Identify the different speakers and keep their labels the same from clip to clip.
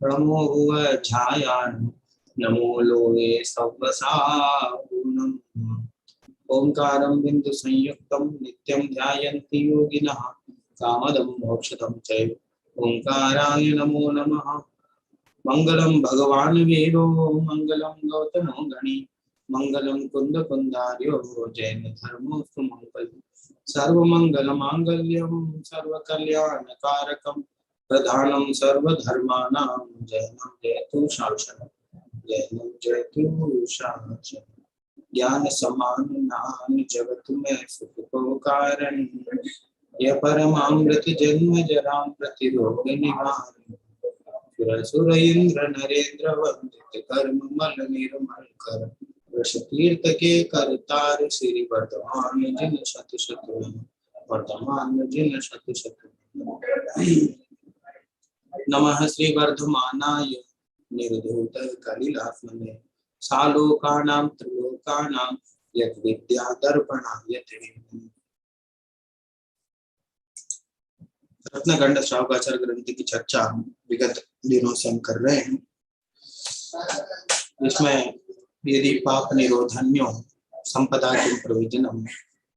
Speaker 1: प्रणमो हुव छायान् नमो लोये सव्वसागुणम् ओंकारं बिंदु संयुक्तं नित्यं ध्यायन्ति योगिनः कामदं मोक्षदं चैव ओंकाराय नमो नमः। मंगलम भगवान वीरो मंगलम गौतमो गणि मंगलम कुंद कुंदार्यो जैन धर्मो सुमंगल सर्वमंगल मांगल्यम सर्वकल्याणकारकम प्रधानम सर्वधर्माणां जैनम जयतु शासनम जैनम जयतु शासनम ज्ञान समान नाम जगत में सुख को कारण यह परमामृत जन्म जरा प्रतिरोध निवारण सुर इंद्र नरेंद्र वंदित कर्म मल निर्मल कर वृष तीर्थ के करतार श्री वर्धमान जिन शत शत्रु वर्धमान जिन शत शत्रु नमः श्री वर्धमानाय निर्धूत कलिलात्मने सालोकानां त्रिलोकानां यत् विद्या दर्पणाय ते रत्नगंड श्रावकाचार्य ग्रंथ की चर्चा विगत दिनों से हम कर रहे हैं। इसमें यदि पाप निरोधन्यो संपदा किम प्रयोजनम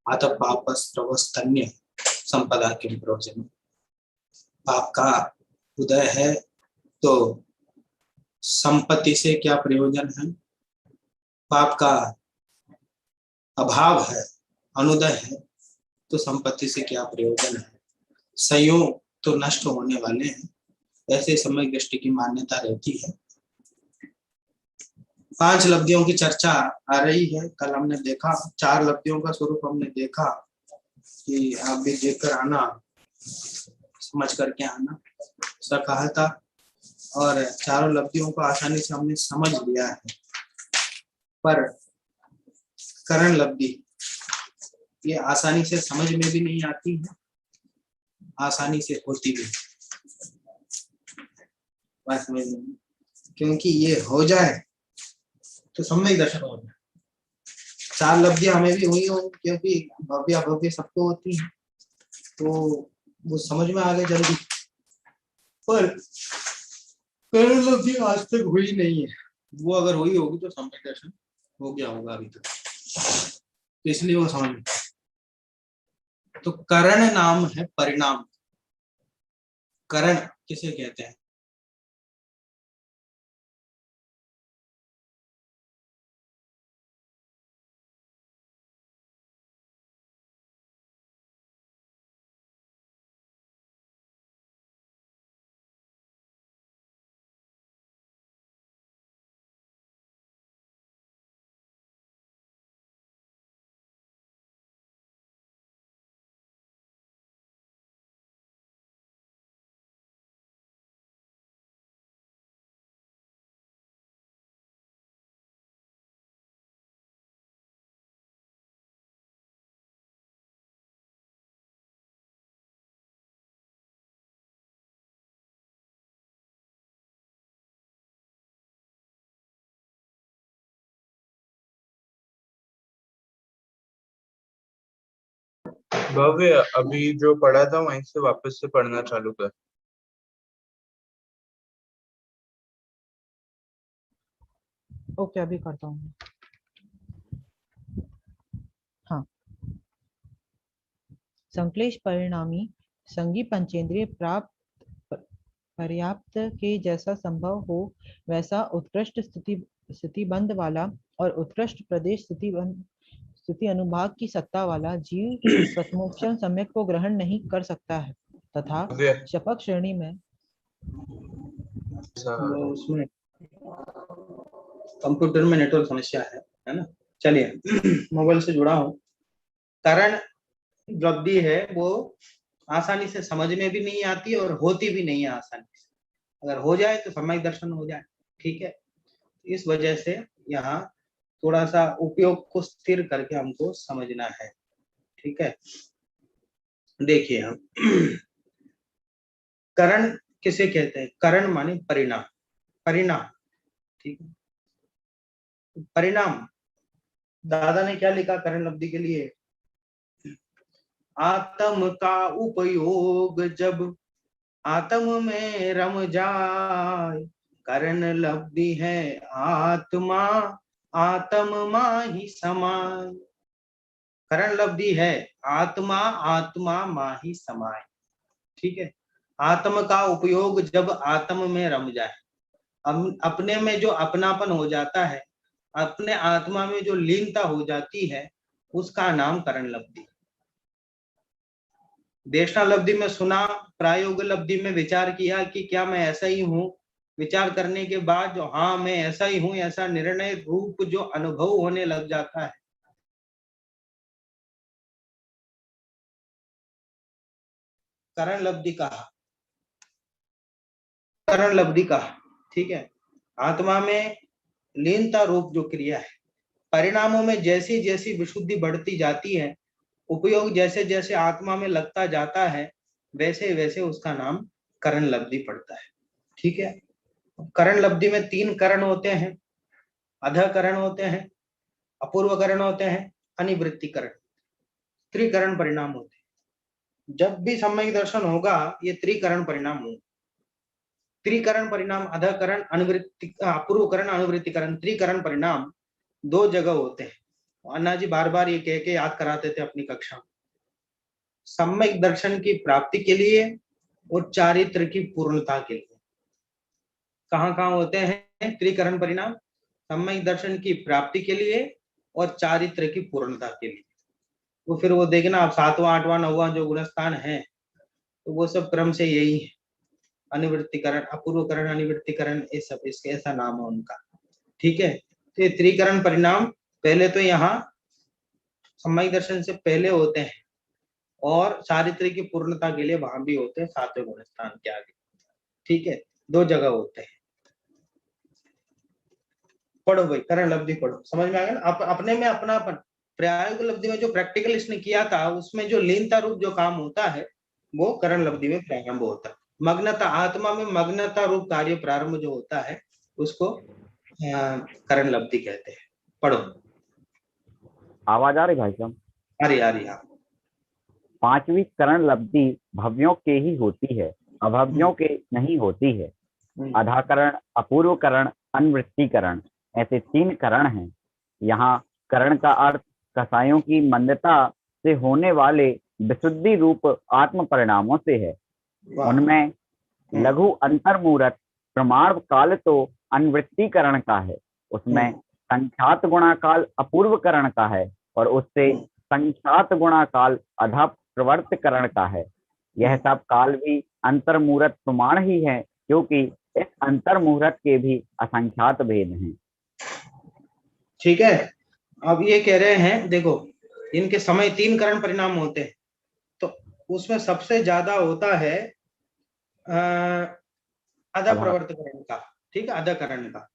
Speaker 1: आत पापस्त्रवस्तन्य संपदा किम प्रयोजनम। पाप का उदय है तो संपत्ति से क्या प्रयोजन है, पाप का अभाव है अनुदय है तो संपत्ति से क्या प्रयोजन है। संयोग तो नष्ट होने वाले हैं, ऐसे समय दृष्टि की मान्यता रहती है। 5 लब्धियों की चर्चा आ रही है। कल हमने देखा 4 लब्धियों का स्वरूप हमने देखा कि आप भी देखकर आना, समझ करके आना, ऐसा कहा था। और 4 लब्धियों को आसानी से हमने समझ लिया है, पर करण लब्धि ये आसानी से समझ में भी नहीं आती है, आसानी से होती भी बात समझ में, क्योंकि ये हो जाए तो सम्यक दर्शन हो जाए। 4 लब्धियां हमें भी हुई हो, क्योंकि भव्य अभव्य सबको होती है, तो वो समझ में आ गए जल्दी, पर करण लब्धि आज तक हुई नहीं है। वो अगर हुई होगी तो सम्यक दर्शन हो गया होगा अभी तक, तो इसलिए वो समझ में। तो करण नाम है परिणाम। करण किसे कहते हैं?
Speaker 2: भव्य, अभी जो पढ़ा था वहीं से वापस से पढ़ना चालू कर।
Speaker 3: ओके, अभी करता हूँ। हाँ, संक्लेश परिणामी संगी पंचेंद्रिय प्राप्त पर्याप्त के जैसा संभव हो वैसा उत्कृष्ट स्थितिबंध वाला और उत्कृष्ट प्रदेश स्थिति अनुभाग की सत्ता वाला जीव प्रथमोक्षण सम्यक को ग्रहण नहीं कर सकता है तथा शपथ श्रेणी में
Speaker 1: उसमें कंप्यूटर में नेटवर्क समस्या है ना। चलिए मोबाइल से जुड़ा हूँ। करण लब्धि है वो आसानी से समझ में भी नहीं आती और होती भी नहीं है आसानी से। अगर हो जाए तो सम्यक दर्शन हो जाए, ठीक है। इस वजह से यहाँ थोड़ा सा उपयोग को स्थिर करके हमको समझना है, ठीक है। देखिए हम करण किसे कहते हैं? करण माने परिणाम, परिणाम, ठीक है। परिणाम दादा ने क्या लिखा करण लब्धि के लिए? आत्म का उपयोग जब आत्म में रम जाए करण लब्धि है आत्मा, आत्म माही समाय। करण लब्धि है आत्मा, आत्मा माही समाय। ठीक है, आत्म का उपयोग जब आत्म में रम जाए, अपने में जो अपनापन हो जाता है, अपने आत्मा में जो लीनता हो जाती है, उसका नाम करण लब्धि। देशना लब्धि में सुना, प्रायोग लब्धि में विचार किया कि क्या मैं ऐसा ही हूं। विचार करने के बाद जो हाँ मैं ऐसा ही हूं, ऐसा निर्णय रूप जो अनुभव होने लग जाता है, करण लब्धि कहा, करण लब्धि कहा। ठीक है, आत्मा में लीनता रूप जो क्रिया है, परिणामों में जैसी जैसी विशुद्धि बढ़ती जाती है, उपयोग जैसे जैसे आत्मा में लगता जाता है, वैसे वैसे उसका नाम करण लब्धि पड़ता है। ठीक है, करण लब्धि में 3 करण होते हैं, अधकरण होते हैं, अपूर्व करण होते हैं, अनिवृत्ति करण, त्रिकरण परिणाम होते हैं। जब भी सम्यक दर्शन होगा, ये त्रिकरण परिणाम होंगे। त्रिकरण परिणाम, अधकरण, अनुवृत्ति, अपूर्वकरण, अनुवृत्तिकरण, त्रिकरण परिणाम 2 जगह होते हैं। अन्ना जी बार बार ये कह के याद कराते थे अपनी कक्षा में, सम्यक दर्शन की प्राप्ति के लिए और चारित्र की पूर्णता के लिए। कहाँ कहाँ होते हैं त्रिकरण परिणाम? सम्यक दर्शन की प्राप्ति के लिए और चारित्र की पूर्णता के लिए। तो फिर वो देखना आप 7वां 8वां 9वां जो गुणस्थान है, तो वो सब क्रम से यही है, अनिवृत्तिकरण, अपूर्वकरण, अनिवृत्तिकरण, ये सब इसके ऐसा नाम है उनका। ठीक है, तो ये त्रिकरण परिणाम पहले तो यहाँ सम्यक दर्शन से पहले होते हैं और चारित्र की पूर्णता के लिए वहां भी होते हैं 7वें गुणस्थान के आगे। ठीक है, 2 जगह होते हैं। पढ़ो भाई, करण लब्धि पढ़ो, समझ में आ गया ना? अपने में अपनापन, प्रायोगिक लब्धि में जो प्रैक्टिकल इसने किया था, उसमें जो लीनता रूप जो काम होता है, वो करण लब्धि में प्रारंभ होता है। मग्नता, आत्मा में मग्नता रूप कार्य प्रारंभ जो होता है, उसको करण लब्धि कहते हैं। पढ़ो।
Speaker 4: आवाज आ रही भाई साहब?
Speaker 1: अरे यार यार,
Speaker 4: 5वीं करण लब्धि भव्यों के ही होती है, अभव्यों के नहीं होती है। अधाकरण, अपूर्वकरण, अनवृत्तिकरण, ऐसे 3 करण हैं। यहाँ करण का अर्थ कसायों की मंदता से होने वाले विशुद्धि रूप आत्म परिणामों से है। उनमें लघु अंतर्मूर्त प्रमाण काल तो अनवृत्तिकरण का है, उसमें संख्यात गुणाकाल अपूर्वकरण का है और उससे संख्यात गुणाकाल अधा प्रवर्तकरण का है। यह सब काल भी अंतर्मूर्त प्रमाण ही है, क्योंकि इस अंतर्मुहूर्त के भी असंख्यात भेद हैं।
Speaker 1: ठीक है, अब ये कह रहे हैं देखो, इनके समय 3 करण परिणाम होते हैं, तो उसमें सबसे ज्यादा होता है अधा प्रवर्तकरण का। ठीक है, अधाकरण का,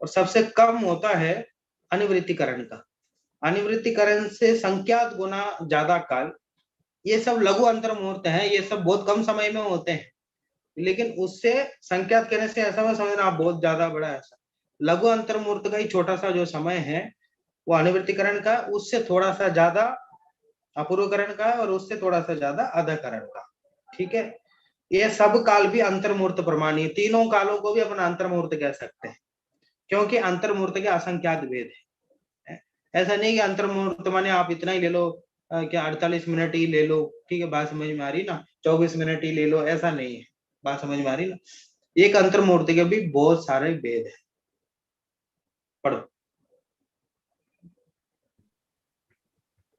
Speaker 1: और सबसे कम होता है अनिवृत्तिकरण का। अनिवृत्तिकरण से संख्यात गुना ज्यादा काल। ये सब लघु अंतर्मुहूर्त हैं, ये सब बहुत कम समय में होते हैं, लेकिन उससे संख्यात करने से ऐसा समझना आप बहुत ज्यादा बड़ा है। लघु अंतर्मुहूर्त का ही छोटा सा जो समय है, वो अनिवृत्तिकरण का, उससे थोड़ा सा ज्यादा अपूर्वकरण का, और उससे थोड़ा सा ज्यादा अधाकरण का। ठीक है, ये सब काल भी अंतर्मुहूर्त प्रमाण है। तीनों कालों को भी अपना अंतर्मुहूर्त कह सकते हैं, क्योंकि अंतर्मुहूर्त के असंख्यात भेद है। ऐसा नहीं कि अंतर्मुहूर्त माने आप इतना ही ले लो, क्या 48 मिनट ही ले लो, ठीक है, बात समझ में आ रही ना, 24 मिनट ही ले लो, ऐसा नहीं है, बात समझ में आ रही ना। एक अंतर्मुहूर्त के भी बहुत सारे भेद है। पढ़ो।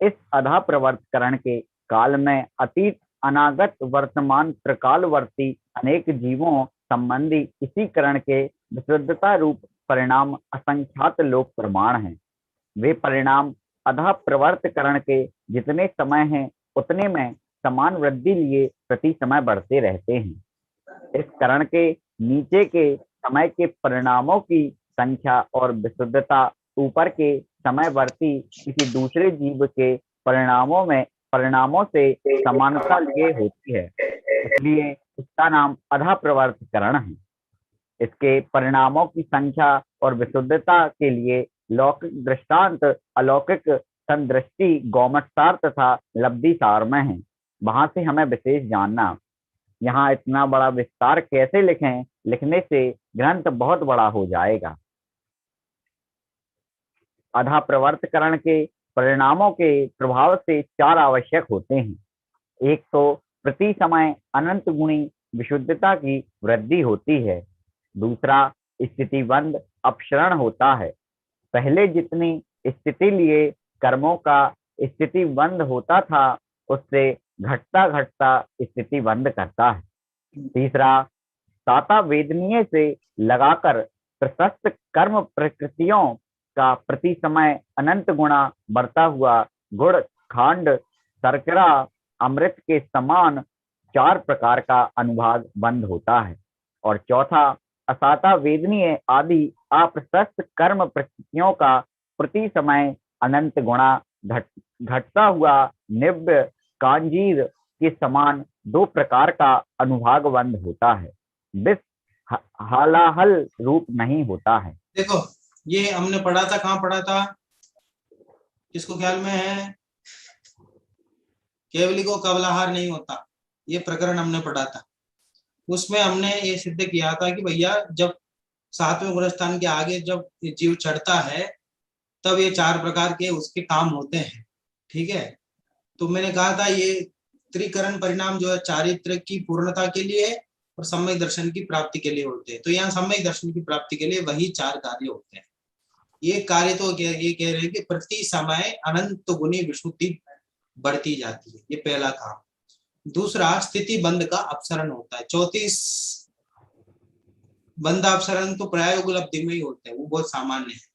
Speaker 4: इस अधा प्रवर्तकरण के काल में अतीत, अनागत, वर्तमान, त्रिकालवर्ती अनेक जीवों संबंधी इसी करण के विशुद्धता रूप परिणाम असंख्यात लोक प्रमाण हैं। वे परिणाम अधा प्रवर्तकरण के जितने समय हैं, उतने में समान वृद्धि लिए प्रति समय बढ़ते रहते हैं। इस करण के नीचे के समय के परिणामों की संख्या और विशुद्धता ऊपर के समयवर्ती किसी दूसरे जीव के परिणामों से समानता लिए होती है, इसलिए इसका नाम अधा प्रवर्तकरण है। इसके परिणामों की संख्या और विशुद्धता के लिए लौकिक दृष्टांत, अलौकिक संदृष्टि, गौमतसार तथा लब्धि सार में है। वहां से हमें विशेष जानना। यहाँ इतना बड़ा विस्तार कैसे लिखें, लिखने से ग्रंथ बहुत बड़ा हो जाएगा। अधा प्रवर्तकरण के परिणामों के प्रभाव से चार आवश्यक होते हैं। एक तो प्रति समय अनंत गुणी विशुद्धता की वृद्धि होती है। दूसरा स्थितिबंध अपसरण होता है। पहले जितनी स्थिति लिए कर्मों का स्थितिबंध होता था उससे घटता घटता स्थिति बंद करता है। तीसरा साता वेदनीय से लगाकर प्रशस्त कर्म प्रकृतियों का प्रति समय अनंत गुणा बढ़ता हुआ गुड़ खांड शर्करा अमृत के समान चार प्रकार का अनुभाग बंद होता है। और चौथा असाता वेदनीय आदि अप्रशस्त कर्म प्रकृतियों का प्रति समय अनंत गुणा घटता हुआ निव्य कांजीर के समान दो प्रकार का अनुभाग बंद होता है। विष हालाहल रूप नहीं होता है।
Speaker 1: देखो ये हमने पढ़ा था, कहाँ पढ़ा था, किसको ख्याल में है? केवली को कवलाहार नहीं होता, ये प्रकरण हमने पढ़ा था। उसमें हमने ये सिद्ध किया था कि भैया जब सातवें गुणस्थान के आगे जब जीव चढ़ता है तब ये चार प्रकार के उसके काम होते हैं। ठीक है, तो मैंने कहा था ये त्रिकरण परिणाम जो है चारित्र की पूर्णता के लिए और सम्यक दर्शन की प्राप्ति के लिए होते हैं। तो यहाँ सम्यक दर्शन की प्राप्ति के लिए वही चार कार्य होते हैं। ये कार्य तो ये कह रहे हैं कि प्रति समय अनंत गुणी विशुद्धि बढ़ती जाती है, ये पहला काम। दूसरा स्थिति बंध का अपसरण होता है। 34 बंध अपसरण तो प्राय उपलब्धि में ही होते हैं, वो बहुत सामान्य है,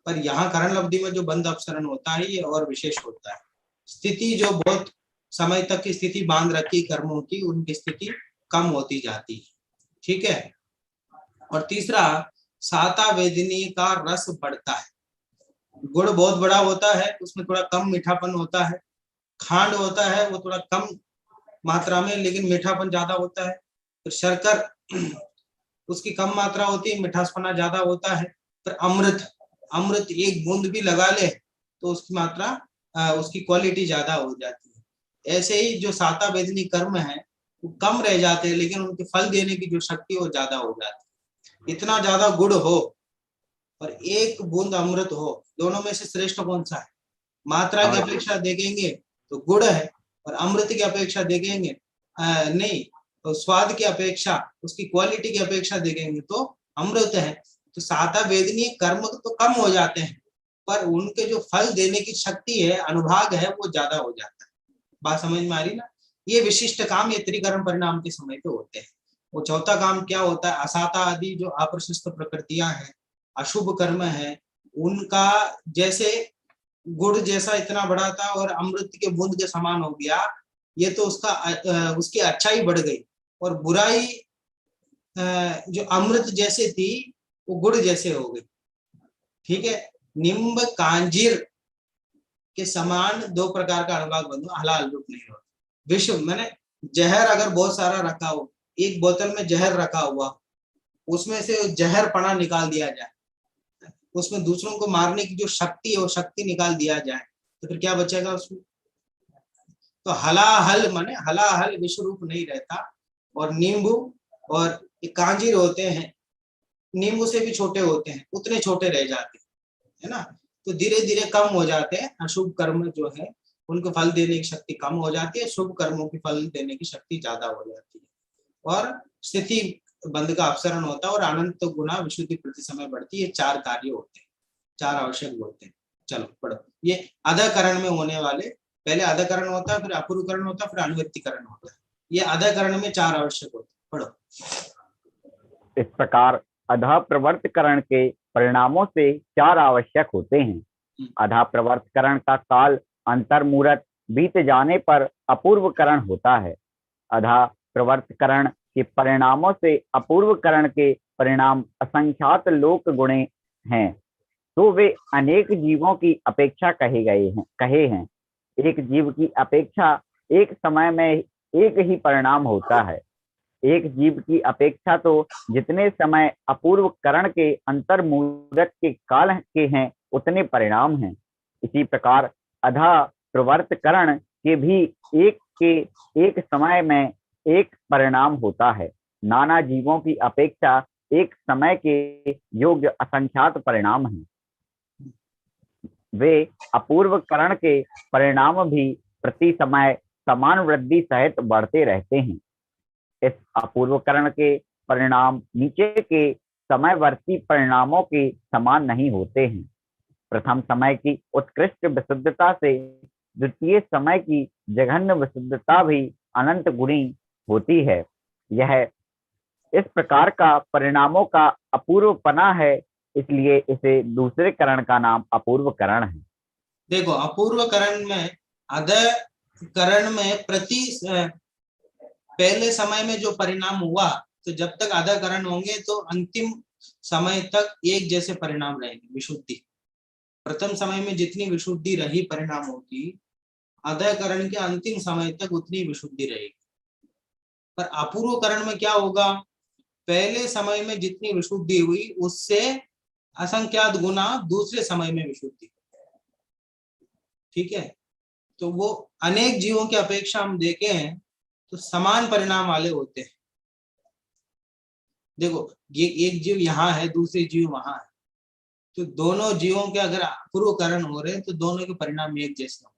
Speaker 1: पर यहाँ करण लब्धि में जो बंध अपसरण होता है ये और विशेष होता है। स्थिति जो बहुत समय तक की स्थिति बांध रखी कर्मों की, उनकी स्थिति कम होती जाती है। ठीक है, और तीसरा साता वेदनी का रस बढ़ता है। गुड़ बहुत बड़ा होता है, उसमें थोड़ा कम मीठापन होता है। खांड होता है वो थोड़ा कम मात्रा में लेकिन मीठापन ज्यादा होता है। तो शर्कर उसकी कम मात्रा होती है, मिठासपना ज्यादा होता है। पर अमृत एक बूंद भी लगा ले तो उसकी मात्रा उसकी क्वालिटी ज्यादा हो जाती है। ऐसे ही जो साता वेदनी कर्म है वो कम रह जाते हैं लेकिन उनके फल देने की जो शक्ति वो ज्यादा हो जाती है। इतना ज्यादा गुड़ हो और एक बूंद अमृत हो, दोनों में से श्रेष्ठ कौन सा है? मात्रा की अपेक्षा देखेंगे तो गुड़ है, और अमृत की अपेक्षा देखेंगे नहीं तो स्वाद की अपेक्षा, उसकी क्वालिटी की अपेक्षा देखेंगे तो अमृत है। तो साता वेदनीय कर्म तो कम हो जाते हैं पर उनके जो फल देने की शक्ति है, अनुभाग है, वो ज्यादा हो जाता है। बात समझ में आ रही ना? ये विशिष्ट काम ये त्रिकरण परिणाम के समय पे होते हैं। वो चौथा काम क्या होता है? असाता आदि जो अप्रशस्त प्रकृतियां हैं, अशुभ कर्म है, उनका जैसे गुड़ जैसा इतना बड़ा था और अमृत के बूंद के समान हो गया, ये तो उसकी अच्छाई बढ़ गई, और बुराई जो अमृत जैसे थी वो गुड़ जैसे हो गई। ठीक है, निम्ब कांजीर के समान दो प्रकार का अनुभाग बंधु हलाल रूप नहीं होता। विश्व मैंने जहर अगर बहुत सारा रखा हो, एक बोतल में जहर रखा हुआ, उसमें से जहर पना निकाल दिया जाए, उसमें दूसरों को मारने की जो शक्ति है वो शक्ति निकाल दिया जाए, तो फिर क्या बचेगा उसमें? तो हलाहल माने हलाहल विश्व रूप नहीं रहता। और नींबू और कांजीर होते हैं, नींबू से भी छोटे होते हैं, उतने छोटे रह जाते हैं, है ना? तो धीरे धीरे कम हो जाते हैं। अशुभ कर्म जो है उनको फल देने की शक्ति कम हो जाती है, शुभ कर्मों की फल देने की शक्ति ज्यादा हो जाती है। और स्थिति बंध का अपसरण होता है और अनंत गुना विशुद्धि प्रति समय बढ़ती है। चार कार्य होते हैं, चार आवश्यक होते हैं। चलो पढ़ो, ये अधकरण में होने वाले, पहले अधकरण होता है, फिर अपूर्वकरण होता है, फिर अनुवर्तीकरण होता है। ये अधकरण में चार आवश्यक होते हैं। पढ़ो।
Speaker 4: इस प्रकार अधा प्रवर्तकरण के परिणामों से चार आवश्यक होते हैं। अधा प्रवर्तकरण का काल अंतर्मुहूर्त बीत जाने पर अपूर्वकरण होता है। अधा प्रवर्तकरण के परिणामों से अपूर्वकरण के परिणाम असंख्यात लोक गुणे हैं, तो वे अनेक जीवों की अपेक्षा कहे हैं। एक जीव की अपेक्षा एक समय में एक ही परिणाम होता है। एक जीव की अपेक्षा तो जितने समय अपूर्व करण के अंतर्मुहूर्त के काल के हैं उतने परिणाम हैं। इसी प्रकार अधा प्रवर्तकरण के भी एक समय में एक परिणाम होता है। नाना जीवों की अपेक्षा एक समय के योग्य असंख्यात परिणाम हैं। वे अपूर्व करण के परिणाम भी प्रति समय समान वृद्धि सहित बढ़ते रहते हैं। इस अपूर्व करण के परिणाम नीचे के समयवर्ती परिणामों के समान नहीं होते हैं। प्रथम समय की उत्कृष्ट विशुद्धता से द्वितीय समय की जघन्य विशुद्धता भी अनंत गुणी होती है। यह इस प्रकार का परिणामों का अपूर्वपना है, इसलिए इसे दूसरे करण का नाम अपूर्व करण है।
Speaker 1: देखो, अपूर्व करण में अदय करण में पहले समय में जो परिणाम हुआ, तो जब तक अदय करण होंगे तो अंतिम समय तक एक जैसे परिणाम रहेंगे। विशुद्धि प्रथम समय में जितनी विशुद्धि रही परिणामों की, अदय करण के अंतिम समय तक उतनी विशुद्धि रहेगी। पर अपूर्व करण में क्या होगा, पहले समय में जितनी विशुद्धि हुई उससे असंख्यात गुना दूसरे समय में विशुद्धि। ठीक है, तो वो अनेक जीवों की अपेक्षा हम देखें तो समान परिणाम वाले होते हैं। देखो, ये एक जीव यहाँ है, दूसरे जीव वहां है, तो दोनों जीवों के अगर अपूर्वकरण हो रहे हैं तो दोनों के परिणाम एक जैसे हो।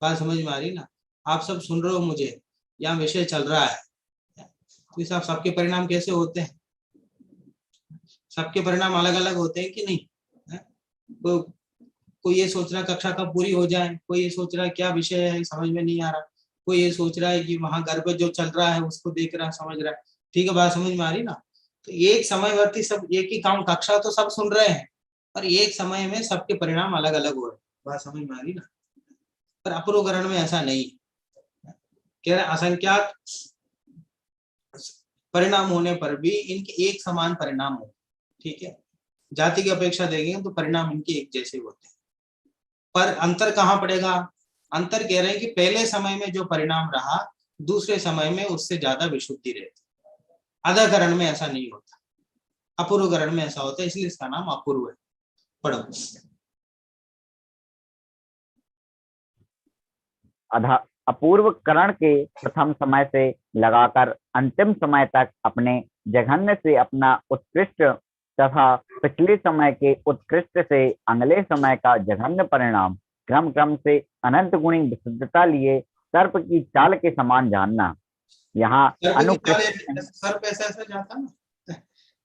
Speaker 1: बात समझ में आ रही ना? आप सब सुन रहे हो मुझे, यहाँ विषय चल रहा है, तो इस सबके परिणाम कैसे होते हैं? सबके परिणाम अलग अलग होते हैं कि नहीं? तो कोई ये सोच रहा है कक्षा कब पूरी हो जाए, कोई ये सोच रहा है क्या विषय है समझ में नहीं आ रहा, कोई ये सोच रहा है कि वहां घर पे जो चल रहा है उसको देख रहा समझ रहा है। ठीक है, बात समझ में आ रही ना? तो एक समयवर्ती सब एक ही काम, कक्षा तो सब सुन रहे हैं, पर एक समय में सबके परिणाम अलग अलग हो रहे हैं। बात समझ में आ रही ना? पर अपूर्वकरण में ऐसा नहीं, कह रहे असंख्यात परिणाम होने पर भी इनके एक समान परिणाम हो। ठीक है, जाति की अपेक्षा देखेंगे तो परिणाम इनके एक जैसे होते हैं। पर अंतर कहाँ पड़ेगा? अंतर कह रहे हैं कि पहले समय में जो परिणाम रहा दूसरे समय में उससे ज्यादा विशुद्धि रहती। अदयकरण में ऐसा नहीं होता, अपूर्वकरण में ऐसा होता है, इसलिए इसका नाम अपूर्व है। पढ़ो।
Speaker 4: अपूर्व करण के प्रथम समय से लगाकर अंतिम समय तक अपने जघन्य से अपना उत्कृष्ट तथा पिछले समय के उत्कृष्ट से अगले समय का जघन्य परिणाम क्रम क्रम से अनंत गुणी विशुद्धता लिए सर्प की चाल के समान जानना। यहाँ अनुकृष्ट
Speaker 1: सर्प ऐसा ऐसा जाता ना,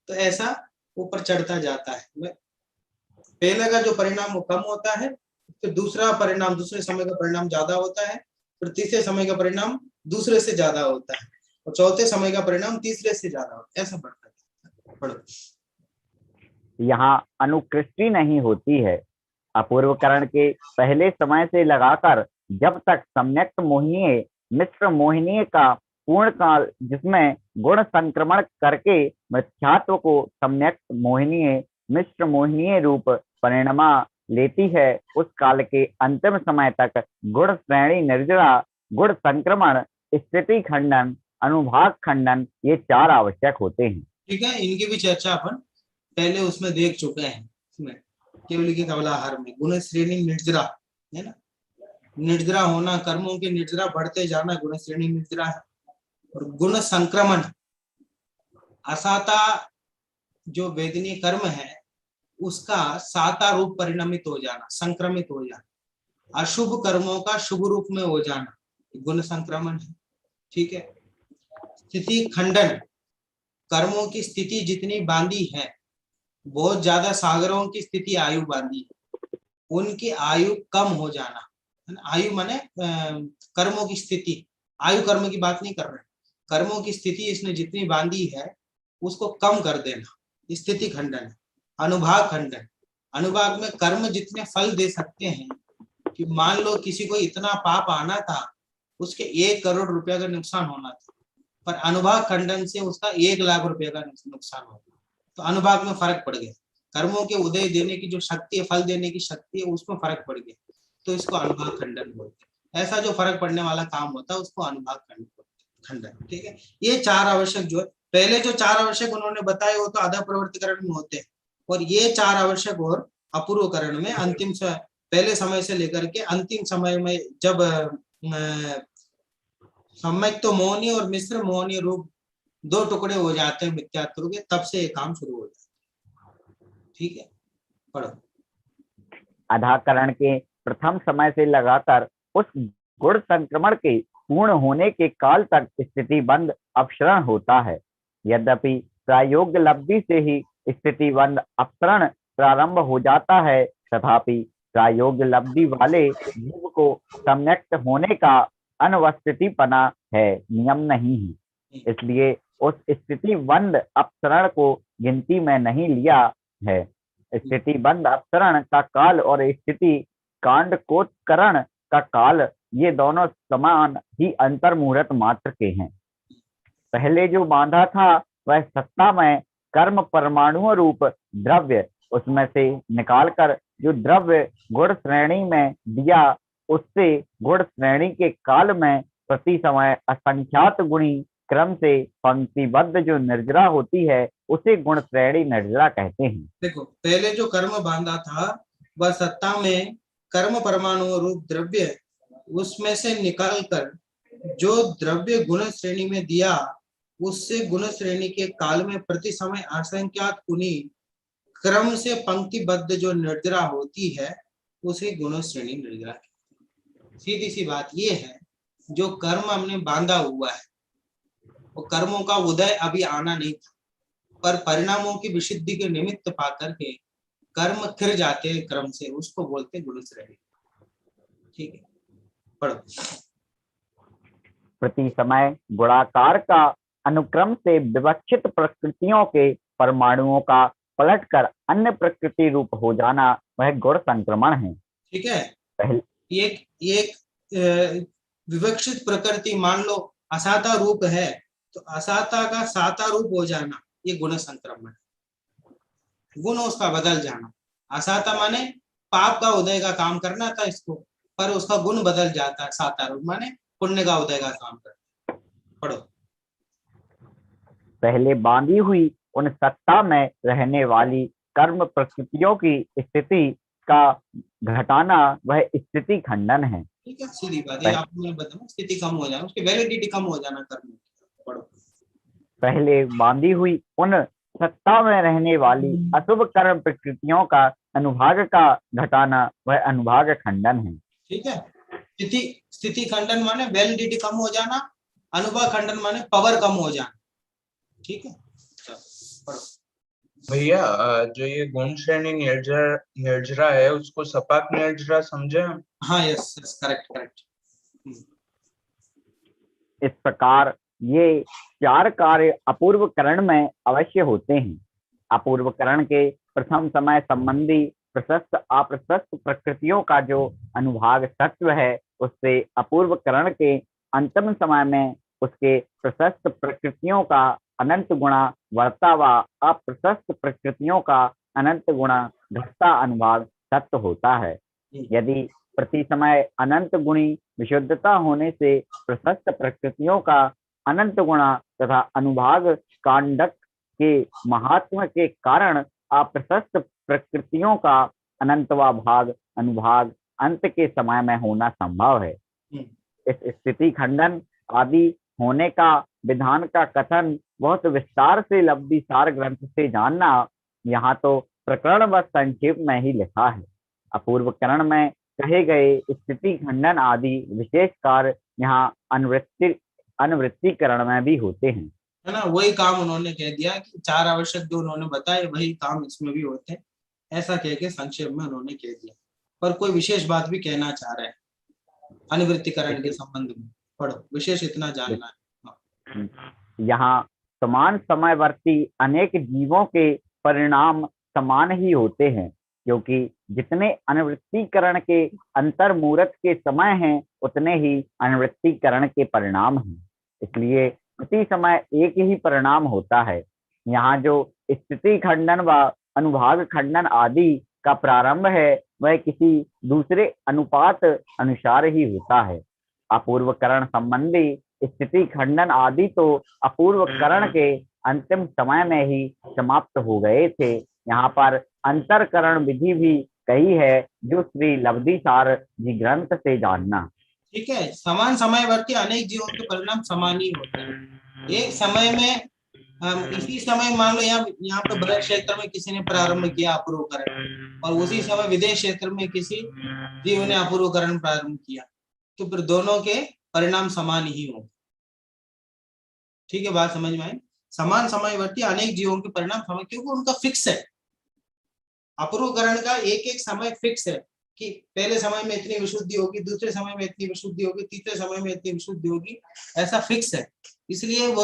Speaker 1: तो ऐसा ऊपर चढ़ता जाता है। पहले का जो परिणाम वो कम होता है, फिर दूसरा परिणाम दूसरे समय का परिणाम ज्यादा होता है, फिर तीसरे समय का परिणाम दूसरे से ज्यादा होता है, और चौथे समय का परिणाम तीसरे से ज्यादा होता है, ऐसा बढ़ता है। पढ़ो।
Speaker 4: यहाँ अनुकृष्टि नहीं होती है। अपूर्वकरण के पहले समय से लगाकर जब तक सम्यक मोहिनीय मिश्र मोहिनीय का पूर्ण काल, जिसमें गुण संक्रमण करके मिथ्यात्व को सम्यक मोहिनीय मिश्र मोहिनीय रूप परिणमा लेती है, उस काल के अंतिम समय तक गुण श्रेणी निर्जरा, गुण संक्रमण, स्थिति खंडन, अनुभाग खंडन, ये चार आवश्यक होते हैं।
Speaker 1: ठीक है, इनकी भी चर्चा अपन पहले उसमें देख चुके हैं। इसमें केवल के कमलाहार में गुण श्रेणी निर्जरा है ना, निर्जरा होना, कर्मों के निर्जरा बढ़ते जाना गुण श्रेणी निर्जरा है। और गुण संक्रमण, असाता जो वेदनीय कर्म है उसका साता रूप परिणमित हो जाना, संक्रमित हो जाना, अशुभ कर्मों का शुभ रूप में हो जाना, गुण संक्रमण है। ठीक है, स्थिति खंडन, कर्मों की स्थिति जितनी बांधी है, बहुत ज्यादा सागरों की स्थिति आयु बांधी है, उनकी आयु कम हो जाना। आयु माने कर्मों की स्थिति, आयु कर्म की बात नहीं कर रहे, कर्मों की स्थिति इसने जितनी बांधी है उसको कम कर देना, स्थिति खंडन है। अनुभाग खंडन, अनुभाग में कर्म जितने फल दे सकते हैं, कि मान लो किसी को इतना पाप आना था, उसके 1 करोड़ रुपया का नुकसान होना था, पर अनुभाग खंडन से उसका 1 लाख रुपए का नुकसान हो गया, तो अनुभाग में फर्क पड़ गया। कर्मों के उदय देने की जो शक्ति है, फल देने की शक्ति है, उसमें फर्क पड़ गया, तो इसको अनुभाग खंडन बोलते हैं। ऐसा जो फर्क पड़ने वाला काम होता है उसको अनुभाग खंडन। ठीक है, ये चार आवश्यक जो है, पहले जो चार आवश्यक उन्होंने बताए वो तो आधा प्रवर्तिकरण में होते हैं, और ये चार आवश्यक और अपूर्वकरण में अंतिम पहले समय से लेकर के अंतिम समय में जब सम्यक तो मोहनी और मिश्र मोहनी रूप दो टुकड़े हो जाते हैं मिथ्यात्व के, तब से ये काम शुरू हो जाता है। ठीक है, पढ़ो।
Speaker 4: अधाकरण के प्रथम समय से लगाकर उस गुण संक्रमण के पूर्ण होने के काल तक स्थिति बंद अपसरण होता है। यद्यपि प्रायोग्य लब्धि से ही स्थिति बंद अपसरण प्रारंभ हो जाता है, तथापि प्रायोग्य लब्धि वाले जीव को सम्यक्त होने का अनवस्थितिपना है, नियम नहीं है। इसलिए उस स्थिति बंद अपसरण को गिनती में नहीं लिया है। स्थिति बंद अपसरण का काल और स्थिति कांडकोत्करण का काल, ये दोनों समान ही अंतर मुहूर्त मात्र के हैं। पहले जो बांधा था वह सत्ता में कर्म परमाणु रूप द्रव्य, उसमें से निकालकर जो द्रव्य गुण श्रेणी में दिया, उससे गुण श्रेणी के काल में प्रति समय असंख्यात गुणी क्रम से पंक्तिबद्ध जो निर्जरा होती है, उसे गुण श्रेणी निर्जरा कहते हैं।
Speaker 1: देखो, पहले जो कर्म बांधा था वह सत्ता में कर्म परमाणु रूप द्रव्य, उसमें से निकालकर जो द्रव्य गुण श्रेणी में दिया, उससे गुण श्रेणी के काल में प्रति समय असंख्यात गुणी क्रम से पंक्तिबद्ध जो निर्जरा होती है, उसे गुण श्रेणी निर्जरा कहते हैं। सीधी सी बात ये है, जो कर्म हमने बांधा हुआ है वो कर्मों का उदय अभी आना नहीं था, पर परिणामों की विशुद्धि के निमित्त पा करके कर्म खिर जाते हैं क्रम से, उसको बोलते हैं गुण श्रेणी। ठीक है, पढ़ो।
Speaker 4: प्रति समय गुणाकार का अनुक्रम से विवक्षित प्रकृतियों के परमाणुओं का पलटकर अन्य प्रकृति रूप हो जाना, वह गुण संक्रमण है।
Speaker 1: ठीक है,
Speaker 4: पहले
Speaker 1: एक विवक्षित प्रकृति, मान लो असाता रूप है, तो असाता का साता रूप हो जाना, ये गुण संक्रमण है। गुण उसका बदल जाना। असाता माने पाप का उदय का काम करना था इसको, पर उसका गुण बदल जाता है। साता रूप माने पुण्य का उदय का काम करता है। पढ़ो।
Speaker 4: पहले बांधी हुई उन सत्ता में रहने वाली कर्म प्रकृतियों की स्थिति का घटाना, वह स्थिति खंडन है।
Speaker 1: ठीक है, सीधी बात है, आपने बताया, स्थिति कम हो जाना, उसकी वैलिडिटी कम हो जाना कर्म। पढ़ो।
Speaker 4: पहले बांधी हुई उन सत्ता में रहने वाली अशुभ कर्म प्रकृतियों का अनुभाग का घटाना, वह अनुभाग खंडन है।
Speaker 1: ठीक है, स्थिति खंडन माने वैलिडिटी कम हो जाना, अनुभाग खंडन माने पावर कम हो जाना। ठीक है, पढ़ो।
Speaker 2: भैया जो ये गुण श्रेणी निर्जरा है, उसको सपाक निर्जरा समझे हम?
Speaker 1: हाँ, यस, करेक्ट।
Speaker 4: इस प्रकार ये चार कार्य अपूर्व करण में अवश्य होते हैं। अपूर्व करण के प्रथम समय संबंधी प्रशस्त अप्रशस्त प्रकृतियों का जो अनुभाग तत्व है, उससे अपूर्व करण के अंतिम समय में उसके प्रशस्त प्रकृतियों का अनंत गुणा वर्ता व अप्रशस्त प्रकृतियों का अनंत गुणा घटता अनुभाग तत्व होता है। यदि प्रति समय अनंत गुणी विशुद्धता होने से प्रशस्त प्रकृतियों का अनंत गुणा तथा अनुभाग कांडक के महात्म के कारण अप्रशस्त प्रकृतियों का अनंतवा भाग अनुभाग अंत के समय में होना संभव है। इस स्थिति खंडन आदि होने का विधान का कथन बहुत विस्तार से लब्धि सार ग्रंथ से जानना, यहाँ तो प्रकरण व संक्षेप में ही लिखा है। अपूर्व करण में कहे गए स्थिति खंडन आदि विशेष कार्य यहाँ अनुवृत्तिकरण में भी होते हैं,
Speaker 1: है ना। वही काम उन्होंने कह दिया कि चार आवश्यक जो उन्होंने बताए, वही काम इसमें भी होते हैं, ऐसा कह के संक्षेप में उन्होंने कह दिया। पर कोई विशेष बात भी कहना चाह रहे हैं अनुवृत्तिकरण के संबंध में। पढ़ो, विशेष इतना जानना है।
Speaker 4: यहाँ समान समयवर्ती अनेक जीवों के परिणाम समान ही होते हैं, क्योंकि जितने अनुवृत्तिकरण के अंतर मुहूर्त के समय हैं, उतने ही अनुवृत्तिकरण के परिणाम हैं। इसलिए प्रति समय एक ही परिणाम होता है। यहाँ जो स्थिति खंडन व अनुभाग खंडन आदि का प्रारंभ है, वह किसी दूसरे अनुपात अनुसार ही होता है। अपूर्व करण संबंधी स्थिति खंडन आदि तो अपूर्व करण के अंतिम समय में ही समाप्त हो गए थे। यहाँ पर अंतरकरण विधि भी कही है, जो श्री लब्धि सार जी ग्रंथ से जानना।
Speaker 1: ठीक है, समान समयवर्ती अनेक जीवों के परिणाम समान ही होते हैं। एक समय में इसी समय मान लो यहाँ पे बड़े क्षेत्र में किसी ने प्रारंभ किया अपूर्वकरण, और उसी समय विदेश क्षेत्र में किसी जीव ने अपूर्वकरण प्रारंभ किया, तो फिर दोनों के परिणाम समान ही होंगे। ठीक है, बात समझ में आई? समान समयवर्ती अनेक जीवों के परिणाम समान, क्योंकि उनका फिक्स है। अपूर्वकरण का एक एक समय फिक्स है कि पहले समय में इतनी विशुद्धि होगी, दूसरे समय में इतनी विशुद्धि होगी, तीसरे समय में इतनी विशुद्धि होगी, ऐसा फिक्स है। इसलिए वो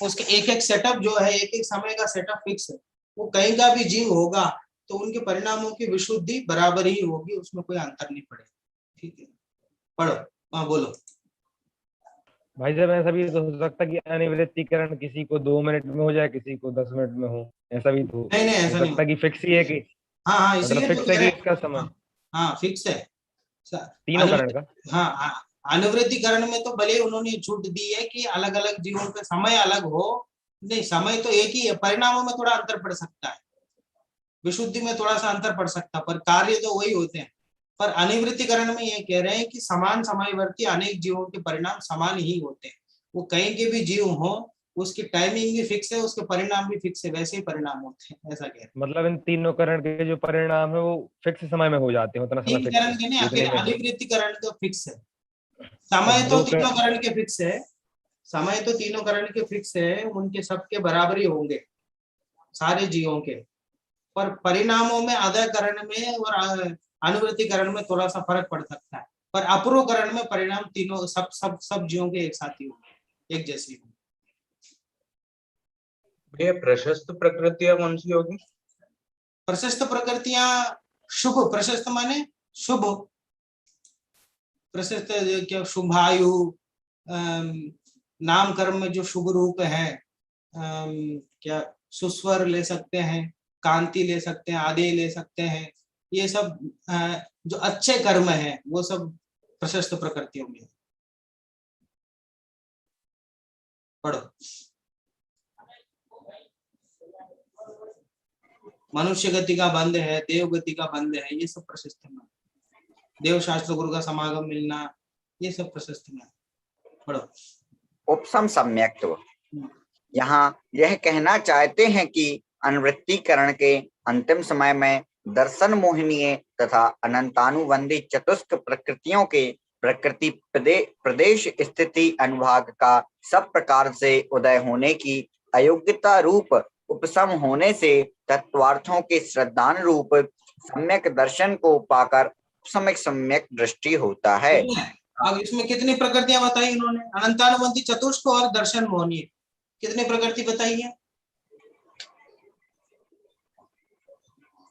Speaker 1: उसके एक एक सेटअप जो है, एक एक समय का सेटअप फिक्स है। वो कहीं का भी जीव होगा तो उनके परिणामों की विशुद्धि बराबर ही होगी, उसमें कोई अंतर नहीं पड़ेगा। ठीक है, पढ़ो। हाँ बोलो।
Speaker 5: भाई साहब ऐसा भी तो हो सकता है कि अनिवृत्तीकरण किसी को 2 मिनट में हो जाए, किसी को 10 मिनट में हो, ऐसा भी तो
Speaker 1: नहीं ऐसा
Speaker 5: हो
Speaker 1: नहीं
Speaker 5: सकता है कि फिक्स ही है कि
Speaker 1: हाँ हाँ,
Speaker 5: मतलब
Speaker 1: इसलिए तो
Speaker 5: फिक्स है
Speaker 1: कह
Speaker 5: कि
Speaker 1: रहे
Speaker 5: इसका समय
Speaker 1: हाँ फिक्स है
Speaker 5: तीनों करण का।
Speaker 1: हाँ, अनुवृत्तिकरण में तो भले उन्होंने छूट दी है कि अलग अलग जीवों का समय अलग हो, नहीं समय तो एक ही है, परिणामों में थोड़ा अंतर पड़ सकता है, विशुद्धि में थोड़ा सा अंतर पड़ सकता है, पर कार्य तो वही होते हैं। पर अनिवृत्तिकरण में ये कह रहे हैं कि समान समयवर्ती अनेक जीवों के परिणाम समान ही होते हैं। वो कहीं के भी जीव हो, उसकी टाइमिंग भी फिक्स है, उसके परिणाम भी फिक्स है, वैसे ही परिणाम होते हैं, ऐसा कह रहे हैं।
Speaker 5: मतलब इन तीनों करण के जो परिणाम है वो फिक्स समय में हो जाते हैं, उतना समय
Speaker 1: तीन
Speaker 5: फिक्स
Speaker 1: करण
Speaker 5: है
Speaker 1: के नहीं,
Speaker 5: इतने
Speaker 1: फिर
Speaker 5: में।
Speaker 1: अनिवृत्तिकरण तो फिक्स है।
Speaker 5: और
Speaker 1: समय तो
Speaker 5: 2
Speaker 1: तीनों करण के फिक्स है, समय तो तीनों करण के फिक्स है, उनके सबके बराबर ही होंगे सारे जीवों के, पर परिणामों में अदयकरण में और अनुवृत्तिकरण में थोड़ा सा फर्क पड़ सकता है, पर अपूर्वकरण में परिणाम तीनों सब जीवों के एक साथ ही होंगे, एक जैसे होंगे।
Speaker 2: ये प्रशस्त प्रकृतियां कौन सी होगी?
Speaker 1: प्रशस्त प्रकृतियां शुभ, प्रशस्त माने शुभ, प्रशस्त क्या शुभायु, नाम कर्म में जो शुभ रूप है, क्या सुस्वर ले सकते हैं, कांति ले सकते हैं, आदि ले सकते हैं, ये सब जो अच्छे कर्म है वो सब प्रशस्त प्रकृतियों में। पढ़ो। मनुष्य गति का बंध है, देव गति का बंध है, ये सब प्रशस्त में। देव शास्त्र गुरु का समागम मिलना, ये सब प्रशस्त में। पढ़ो।
Speaker 4: उपसम सम्यक्त्व। यहाँ यह कहना चाहते हैं कि अनुवृत्तीकरण के अंतिम समय में दर्शन मोहिनीय तथा अनंतानुबंधी चतुष्क प्रकृतियों के प्रकृति प्रदेश स्थिति अनुभाग का सब प्रकार से उदय होने की अयोग्यता रूप उपसम होने से तत्वार्थों के श्रद्धान रूप सम्यक दर्शन को पाकर सम्यक दृष्टि होता है।
Speaker 1: अब इसमें कितनी प्रकृतियां बताई इन्होंने? अनंतानुबंधी चतुष्क और दर्शन मोहनीय, कितनी प्रकृति बताई है?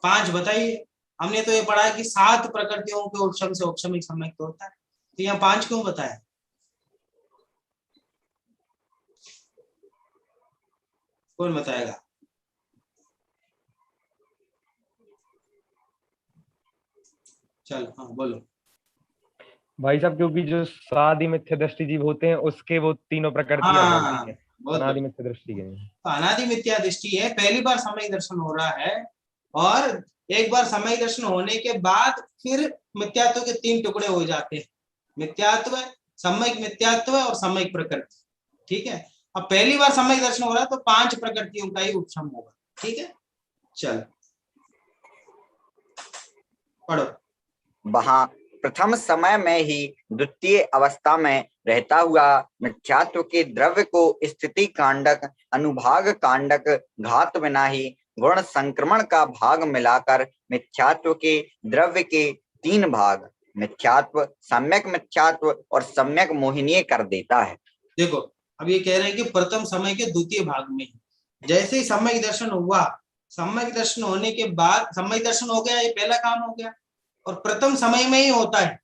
Speaker 1: 5 बताइए। हमने तो ये पढ़ा है कि 7 प्रकृतियों के उपशम से उपशमिक सम्यक तो होता है, तो यहाँ 5 क्यों बताया? कौन बताएगा? चल हाँ बोलो।
Speaker 5: भाई साहब क्योंकि जो सादि मिथ्या दृष्टि जीव होते हैं उसके वो तीनों प्रकृतियां होती हैं, अनादि मिथ्या दृष्टि के नहीं।
Speaker 1: तो अनादि मिथ्या दृष्टि है, पहली बार समय दर्शन हो रहा है, और एक बार समय दर्शन होने के बाद फिर मिथ्यात्व के 3 टुकड़े हो जाते हैं, मिथ्यात्व, सम्यक मिथ्यात्व और सम्यक प्रकृति। ठीक है, अब पहली बार समय दर्शन हो रहा है तो 5 प्रकृतियों का ही उपशम होगा। ठीक है, चल पढ़ो।
Speaker 4: वहां प्रथम समय में ही द्वितीय अवस्था में रहता हुआ मिथ्यात्व के द्रव्य को स्थिति कांडक, अनुभाग कांडक, घात विना ही गुण संक्रमण का भाग मिलाकर मिथ्यात्व के द्रव्य के 3 भाग मिथ्यात्व, सम्यक मिथ्यात्व और सम्यक मोहिनीय कर देता है।
Speaker 1: देखो अब ये कह रहे हैं कि प्रथम समय के द्वितीय भाग में जैसे ही सम्यक दर्शन हुआ, सम्यक दर्शन होने के बाद सम्यक दर्शन हो गया, ये पहला काम हो गया, और प्रथम समय में ही होता है।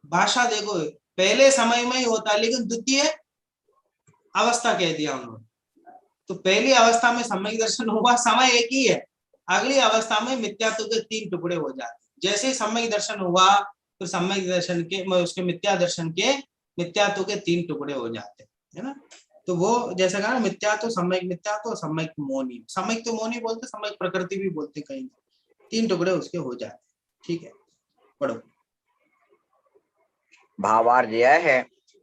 Speaker 1: भाषा देखो, पहले समय में ही होता है, लेकिन द्वितीय अवस्था कह दिया उन्होंने। तो पहली अवस्था में सम्यक दर्शन हुआ, समय एक ही है, अगली अवस्था में मिथ्यात्व के 3 टुकड़े हो जाते। जैसे ही सम्यक दर्शन हुआ तो सम्यक दर्शन के उसके मिथ्या दर्शन के मिथ्यात्व के 3 टुकड़े हो जाते है ना। तो वो जैसा कहा मिथ्यात्व, सम्यक मिथ्यात्व और सम्यक मौनी, सम्यक तो मौनी बोलते, सम्यक प्रकृति भी बोलते, कहीं 3 टुकड़े उसके हो जाते। ठीक है, पढ़ो।
Speaker 4: भावार्थ यह है,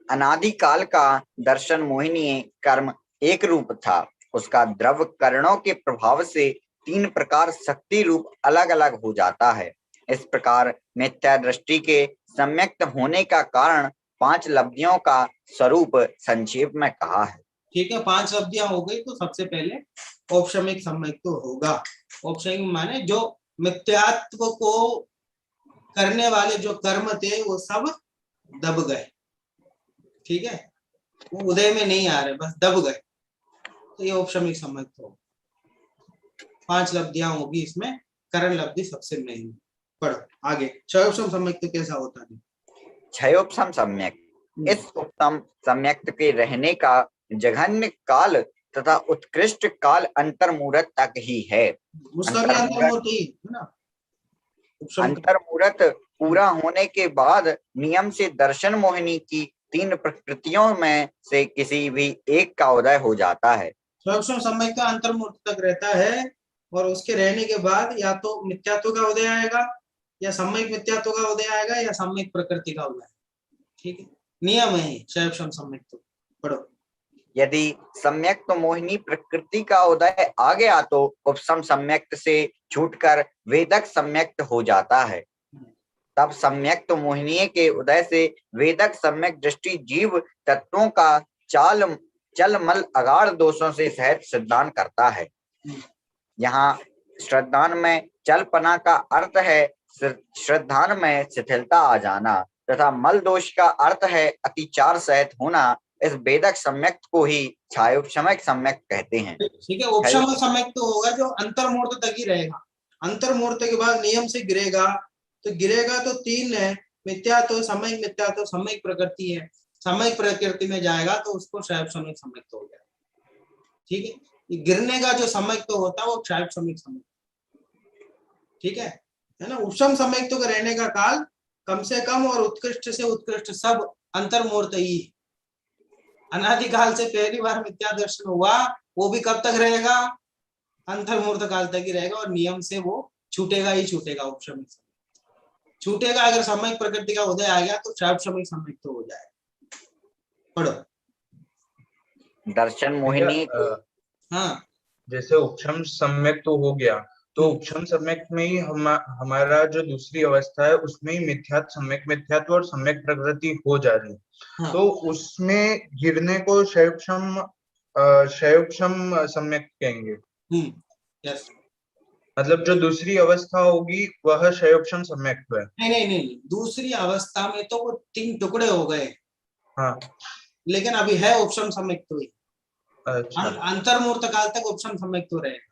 Speaker 4: अनादिकाल का दर्शन मोहिनीय कर्म एक रूप था, उसका द्रव करणों के प्रभाव से 3 प्रकार शक्ति रूप अलग अलग हो जाता है। इस प्रकार मिथ्या दृष्टि के सम्यक्त होने का कारण 5 लब्धियों का स्वरूप संक्षेप में कहा है।
Speaker 1: ठीक है, 5 लब्धियां हो गई, तो सबसे पहले औपशमिक सम्यक तो होगा। औपशमिक माने जो मिथ्यात्व को करने वाले जो कर्म थे वो सब दब गए। ठीक है, वो उदय में नहीं आ रहे, बस दब गए, तो ये औपशमिक सम्यक तो 5 लब्धियां होगी इसमें, करण लब्धि सबसे महंगी। पढ़ो आगे, क्षयोपशम सम्यक तो कैसा होता है?
Speaker 4: क्षयोपशम सम्यक, इस उपशम सम्यक्त के रहने का जघन्य काल तथा उत्कृष्ट काल अंतर्मुहूर्त तक ही है।
Speaker 1: उसका भी अंतर्मुहूर्त ही है ना।
Speaker 4: अंतर्मुहूर्त पूरा होने के बाद नियम से दर्शन मोहिनी की 3 प्रकृतियों में से किसी भी एक का उदय हो जाता है।
Speaker 1: क्षयोपशम सम्यक का अंतर्मुहूर्त तक रहता है, और उसके रहने के बाद या तो मिथ्यात्व का उदय आएगा, या सम्यक मिथ्यात्व का उदय आएगा, या सम्यक प्रकृति का उदय। ठीक है, नियम है क्षयोपशम सम्यक तो। पढ़ो,
Speaker 4: यदि सम्यक्त मोहिनी प्रकृति का उदय आ गया तो उपशम सम्यक्त से छूटकर वेदक सम्यक्त हो जाता है। तब सम्यक्त मोहिनी के उदय से वेदक सम्यक दृष्टि जीव तत्वों का चल मल अगाढ़ दोषों से सहित सिद्धांत करता है। यहाँ श्रद्धान में चलपना का अर्थ है श्रद्धान में शिथिलता आ जाना, तथा मल दोष का अर्थ है अतिचार सहित होना। इस वेदक सम्यक्त को ही क्षयोपशमक सम्यक्त कहते हैं।
Speaker 1: ठीक है, उपशमक सम्यक्त तो होगा जो अंतर्मुहूर्त तक ही रहेगा। अंतर्मुहूर्त के बाद नियम से गिरेगा, तो 3 है, मिथ्यात्व, सम्यक मिथ्यात्व, सम्यक प्रकृति है। सम्यक प्रकृति में जाएगा तो उसको क्षयोपशमक सम्यक्त हो गया। ठीक है, ये गिरने का जो सम्यक्त तो होता है वो क्षयोपशमक सम्यक्त। ठीक है ना। उपशम सम्यक्त का रहने का काल कम से कम और उत्कृष्ट से उत्कृष्ट सब अंतर्मुहूर्त ही। अनादिकाल से पहली बार मिथ्या दर्शन हुआ, वो भी कब तक रहेगा? अंतर्मुहूर्त काल तक ही रहेगा, और नियम से वो छूटेगा ही छूटेगा। उपशमिक छूटेगा, अगर सम्यक प्रकृति का उदय आ गया तो क्षयोपशमिक सम्यक तो हो जाएगा। पढ़ो,
Speaker 4: दर्शन मोहिनी।
Speaker 1: हाँ,
Speaker 2: जैसे उपशम सम्यक तो हो गया, तो उपशम सम्यक में ही हमारा जो दूसरी अवस्था है उसमें ही मिथ्यात्व और सम्यक प्रकृति हो जा रही है।
Speaker 1: हाँ।
Speaker 2: तो उसमें गिरने को क्षयोपशम सम्यक कहेंगे।
Speaker 1: यस,
Speaker 2: मतलब जो दूसरी अवस्था होगी वह क्षयोपशम सम्यक है।
Speaker 1: नहीं, दूसरी अवस्था में तो वो 3 टुकड़े हो गए।
Speaker 2: हाँ,
Speaker 1: लेकिन अभी है उपशम सम्यक तो ही।
Speaker 2: अच्छा,
Speaker 1: अंतर्मुहूर्त काल तक उपशम सम्यक तो रहेगा।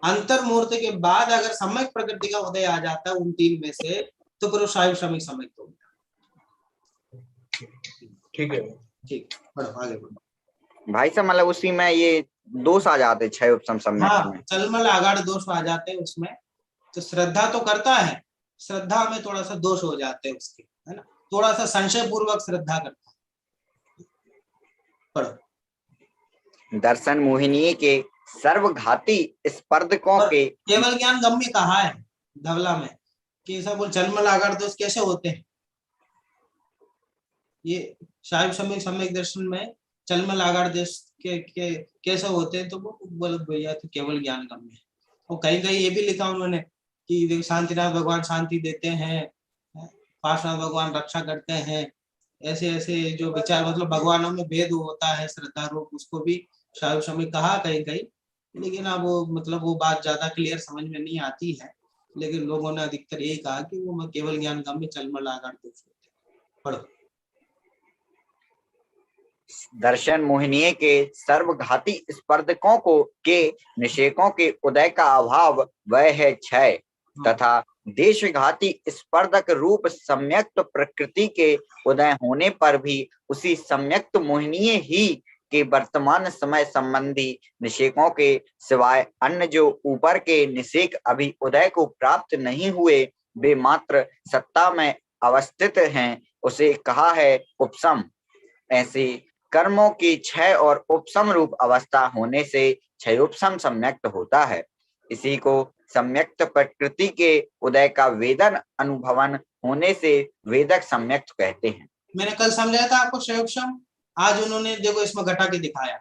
Speaker 1: अंतर्मुहूर्त के बाद अगर सम्यक प्रकृति का उदय आ जाता है उन 3 में से, तो फिर क्षयोपशमिक सम्यक तो होगा।
Speaker 2: ठीक है,
Speaker 1: ठीक, बढ़ो आगे बढ़ो।
Speaker 4: भाई साहब, मतलब उसी में ये दोष आ जाते क्षयोपशम सम्यक
Speaker 1: हाँ,
Speaker 4: में।
Speaker 1: चलमल आगाढ़ दोष आ जाते हैं उसमें। तो श्रद्धा तो करता है, श्रद्धा में थोड़ा सा दोष हो जाते हैं उसके, है ना, थोड़ा सा संशय पूर्वक श्रद्धा करता है। पढ़ो,
Speaker 4: दर्शन मोहिनी के सर्वघाती स्पर्धकों के
Speaker 1: केवल ज्ञान गम्य कहा है धवला में कि सब बोल चलमल आगाढ़ दोष कैसे होते हैं। ये क्षयोपशमिक सम्यक दर्शन में चलमल आगाढ़ दोष के कैसे होते हैं, तो वो बोल भैया तो केवल ज्ञान गम्य है। और कहीं कहीं ये भी लिखा उन्होंने कि देखो शांतिनाथ भगवान शांति देते हैं, पार्श्वनाथ भगवान रक्षा करते हैं, ऐसे ऐसे जो विचार, मतलब भगवानों में भेद होता है श्रद्धा रूप, उसको भी क्षयोपशमिक कहा कहीं कहीं। लेकिन अब वो मतलब वो बात ज्यादा क्लियर समझ में नहीं आती है, लेकिन लोगों ने अधिकतर यही कहा कि वो केवल ज्ञान गम्य चलमल आगाढ़ दोष होते हैं। पढ़ो,
Speaker 4: दर्शन मोहिनी के सर्वघाती स्पर्धकों को के निषेकों के उदय का अभाव वह है क्षय, तथा देशघाती स्पर्धक रूप सम्यक्त प्रकृति के उदय होने पर भी उसी सम्यक्त मोहिनी ही के वर्तमान समय संबंधी निषेकों के सिवाय अन्य जो ऊपर के निषेक अभी उदय को प्राप्त नहीं हुए, वे मात्र सत्ता में अवस्थित हैं, उसे कहा है उपशम। ऐसे कर्मों की क्षय और उपशम रूप अवस्था होने से क्षयोपशम सम्यक्त होता है। इसी को सम्यक्त प्रकृति के उदय का वेदन अनुभवन होने से वेदक सम्यक्त कहते हैं।
Speaker 1: मैंने कल समझाया था आपको क्षयोक्षम, आज उन्होंने देखो इसमें घटा के दिखाया।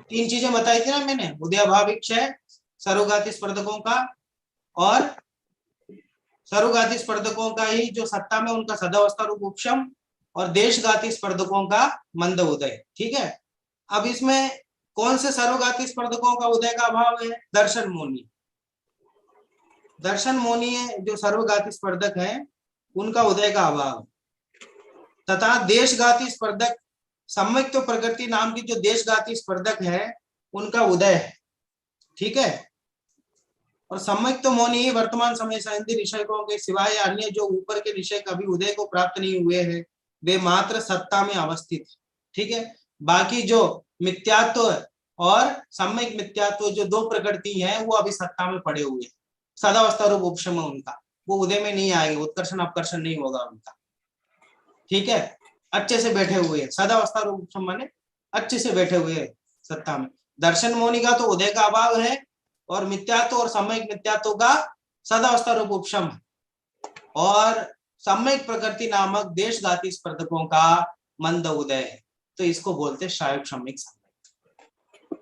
Speaker 1: 3 चीजें बताई थी ना मैंने, उदयाभावी क्षय, सरोगाती स्पर्धकों का, और सरोगाती स्पर्धकों का ही जो सत्ता में उनका सदावस्था रूप उपशम, और देशगाती स्पर्धकों का मंद उदय। ठीक है, अब इसमें कौन से सरोगाती स्पर्धकों का उदय का अभाव है? दर्शन मोनी। दर्शन मोनी जो सर्वगाती स्पर्धक हैं उनका उदय का अभाव, तथा देशगाती स्पर्धक सम्यक्त प्रकृति नाम की जो देशगाती स्पर्धक है उनका उदय है। ठीक है, और सम्यक्त मौनी ही वर्तमान समय संधि निषयकों के सिवाय अन्य जो ऊपर के निषय कभी उदय को प्राप्त नहीं हुए हैं वे मात्र सत्ता में अवस्थित है। ठीक है, बाकी जो मिथ्यात्व और सम्यक मिथ्यात्व जो 2 प्रकृति हैं वो अभी सत्ता में पड़े हुए हैं। सदावस्था रूप उपशम उनका, वो उदय में नहीं आएंगे, उत्कर्षण अपकर्षण नहीं होगा उनका। ठीक है, अच्छे से बैठे हुए हैं, सदावस्था रूप उपशम माने अच्छे से बैठे हुए हैं सत्ता में। दर्शन मौनी का तो उदय का अभाव है, और मिथ्यात्व और सम्यक मिथ्यात्व का सदावस्था रूप उपशम है, और सम्यक प्रकृति नामक देशगाती स्पर्धकों का मंद उदय है। तो इसको बोलते क्षयोक्षमिक सम्यक।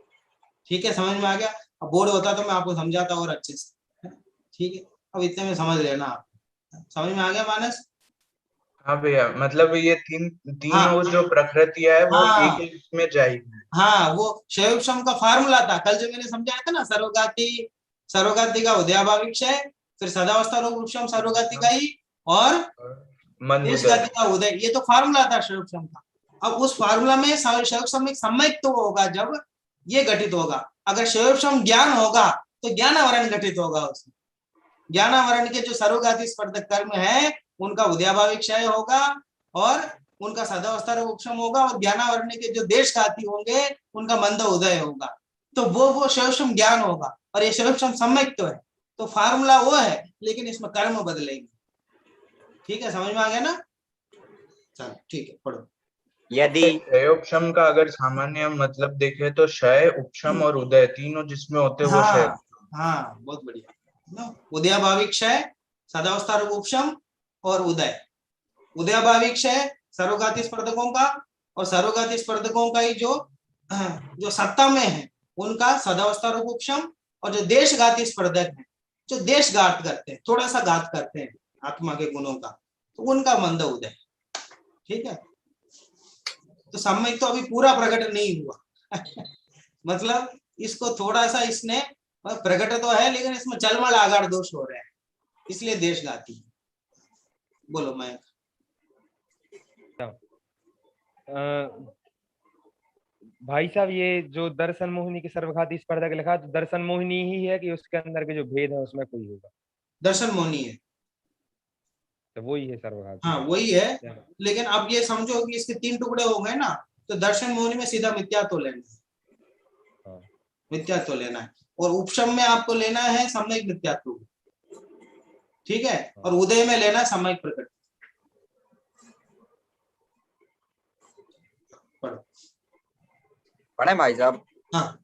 Speaker 1: ठीक है, समझ में आ गया? अब बोर्ड होता तो मैं आपको समझाता और अच्छे से। ठीक है, अब इतने में समझ लेना आप। समझ में आ गया मानस?
Speaker 2: हाँ भैया, मतलब ये तीनों जो प्रकृतियां है वो एक एक में जाएगी।
Speaker 1: हाँ, वो क्षयोक्षम का फार्मूला था कल जो मैंने समझाया था ना, सरोगाती का उदयाभावी क्षय, फिर सदावस्था रूप उपशम सरोगाती का ही, और देशगाती का उदय। ये तो फार्मूला था क्षयोक्षम का। अब उस फार्मूला में क्षयोक्षम एक सम्यक तो होगा जब ये घटित होगा। अगर क्षयोक्षम ज्ञान होगा तो ज्ञानावरण घटित होगा उसमें। ज्ञानावरण के जो सरोगाती स्पर्धक कर्म है उनका उदयाभावी क्षय होगा, और उनका सदावस्था रूप उपशम होगा, और ज्ञानावरण के जो देशघाती होंगे उनका मंद उदय होगा। तो वो क्षयोक्षम ज्ञान होगा, और ये क्षयोक्षम सम्यक तो है। तो फार्मूला वो है, लेकिन इसमें कर्म बदलेंगे। ठीक है, समझ में आ गया ना? चलो ठीक है, पढ़ो।
Speaker 2: यदि क्षयोक्षम का अगर सामान्य मतलब देखें तो क्षय, उपशम और उदय तीनों जिसमें होते वो क्षय।
Speaker 1: हाँ, बहुत बढ़िया। उदयाभावी क्षय, सदावस्था रूप उपशम और उदय। उदयाभावी क्षय सरोगाती स्पर्धकों का, और सरोगाती स्पर्धकों का ही जो सत्ता में है उनका सदावस्था रूप उपशम, और जो देशगाती स्पर्धक है जो देशघात करते हैं, थोड़ा सा घात करते हैं आत्मा के गुणों का, तो उनका मंद उदय। ठीक है, तो सम्यक तो अभी पूरा प्रकट नहीं हुआ मतलब इसको थोड़ा सा इसने प्रकट तो है, लेकिन इसमें चलमल आगार दोष हो रहे हैं, इसलिए देशघाती। बोलो मैं
Speaker 5: भाई साहब, ये जो दर्शन मोहिनी के सर्वघाती स्पर्धक लिखा, तो दर्शन मोहिनी ही है कि उसके अंदर के जो भेद है उसमें कोई होगा?
Speaker 1: दर्शन मोहिनी है,
Speaker 5: तो वही है सर्वघाती।
Speaker 1: हाँ वही है, लेकिन अब ये समझो कि इसके 3 टुकड़े हो गए ना, तो दर्शन मोहिनी में सीधा मिथ्यात्व लेना है। मिथ्यात्व लेना है, और उपशम में आपको लेना है सम्यक मिथ्यात्व। ठीक है, और उदय में लेना है सम्यक प्रकट।
Speaker 4: पढ़े भाई साहब?
Speaker 1: हाँ,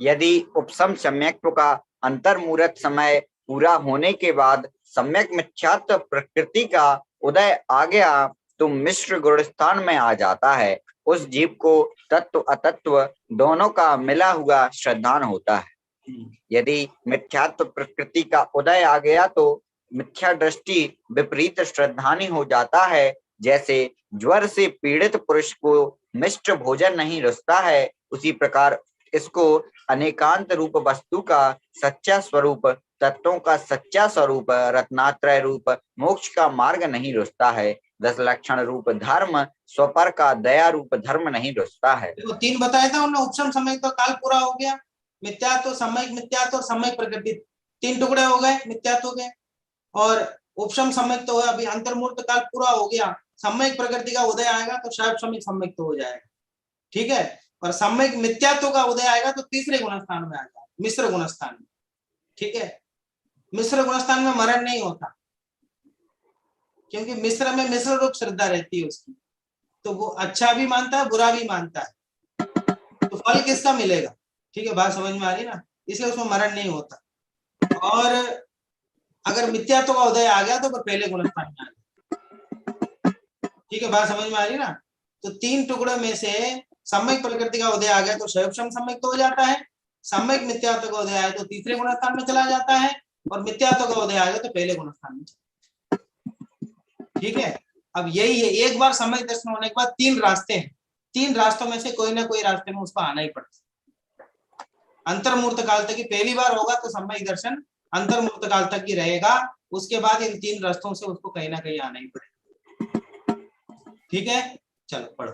Speaker 4: यदि उपशम सम्यक्त्व का अंतर्मुहूर्त समय पूरा होने के बाद सम्यक मिथ्यात्व प्रकृति का उदय आ गया तो मिश्र गुणस्थान में आ जाता है। उस जीव को तत्व अतत्व दोनों का मिला हुआ श्रद्धान होता है। यदि मिथ्यात्व प्रकृति का उदय आ गया तो मिथ्या दृष्टि विपरीत श्रद्धानी हो जाता है। जैसे ज्वर से पीड़ित पुरुष को मिष्ट भोजन नहीं रुचता है, उसी प्रकार इसको अनेकांत रूप वस्तु का सच्चा स्वरूप, तत्वों का सच्चा स्वरूप, रत्नात्रय रूप मोक्ष का मार्ग नहीं रुचता है। 10 लक्षण रूप धर्म स्वपर का दया रूप धर्म नहीं रुचता है।
Speaker 1: तो 3 बताया था उन्होंने। उपशम सम्यक तो काल पूरा हो गया, मिथ्यात्व सम्यक मिथ्यात्व और सम्यक प्रकृति 3 टुकड़े हो गए मिथ्यात्व के, और उपशम सम्यक तो अभी अंतर्मुहूर्त काल पूरा हो गया, सम्यक प्रकृति का उदय आएगा तो शायद सम्यक तो हो जाएगा। ठीक है, और सम्यक मिथ्यात्व का उदय आएगा तो तीसरे गुणस्थान में आएगा, मिश्र गुणस्थान में। ठीक है, मिश्र गुणस्थान में मरण नहीं होता, क्योंकि मिश्र में मिश्र रूप श्रद्धा रहती है उसकी, तो वो अच्छा भी मानता है बुरा भी मानता है, तो फल किसका मिलेगा? ठीक है, बात समझ में आ रही ना? इसलिए उसमें मरण नहीं होता। और अगर मिथ्यात्व का उदय आ गया तो पहले गुणस्थान में आ गया। ठीक है, बात समझ में आ रही ना। तो 3 टुकड़ों में से सम्यक प्रकृति का उदय आ गया तो क्षयोपम सम्यक तो हो जाता है, सम्यक मिथ्यात्व का उदय आया तो तीसरे गुणस्थान में चला जाता है, और मिथ्यात्व का उदय आ गया तो पहले गुणस्थान में। ठीक है, अब यही है, एक बार सम्यक दर्शन होने के बाद 3 रास्ते हैं, 3 रास्तों में से कोई ना कोई रास्ते में उसको आना ही पड़ता है। अंतर्मूर्त काल तक की पहली बार होगा तो सम्यक दर्शन अंतर्मूर्त काल तक ही रहेगा, उसके बाद इन 3 रास्तों से उसको कहीं ना कहीं आना ही पड़ेगा। ठीक है, चलो पढ़ो।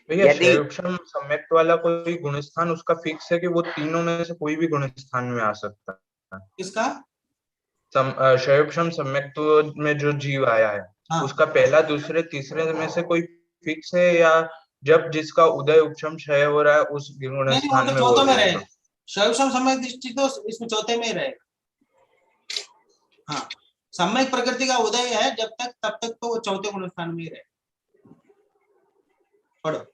Speaker 2: भैया क्षयोपम सम्यक्त्व वाला कोई गुणस्थान उसका फिक्स है कि वो तीनों में से कोई भी गुणस्थान में आ सकता है?
Speaker 1: किसका?
Speaker 2: क्षयोपम सम्यक्त्व में जो जीव आया है,
Speaker 1: हाँ।
Speaker 2: उसका पहला, दूसरे, तीसरे में से कोई फिक्स है, या जब जिसका उदय उपशम क्षय हो रहा है उस गुणस्थान में वो रहेगा?
Speaker 1: क्षयोपम सम्यक दृष्टि तो इसमें चौथे में ही रहेगा। हाँ, सम्यक प्रकृति का उदय है जब तक, तब तक तो वो चौथे गुणस्थान में ही रहेगा। पढ़ो।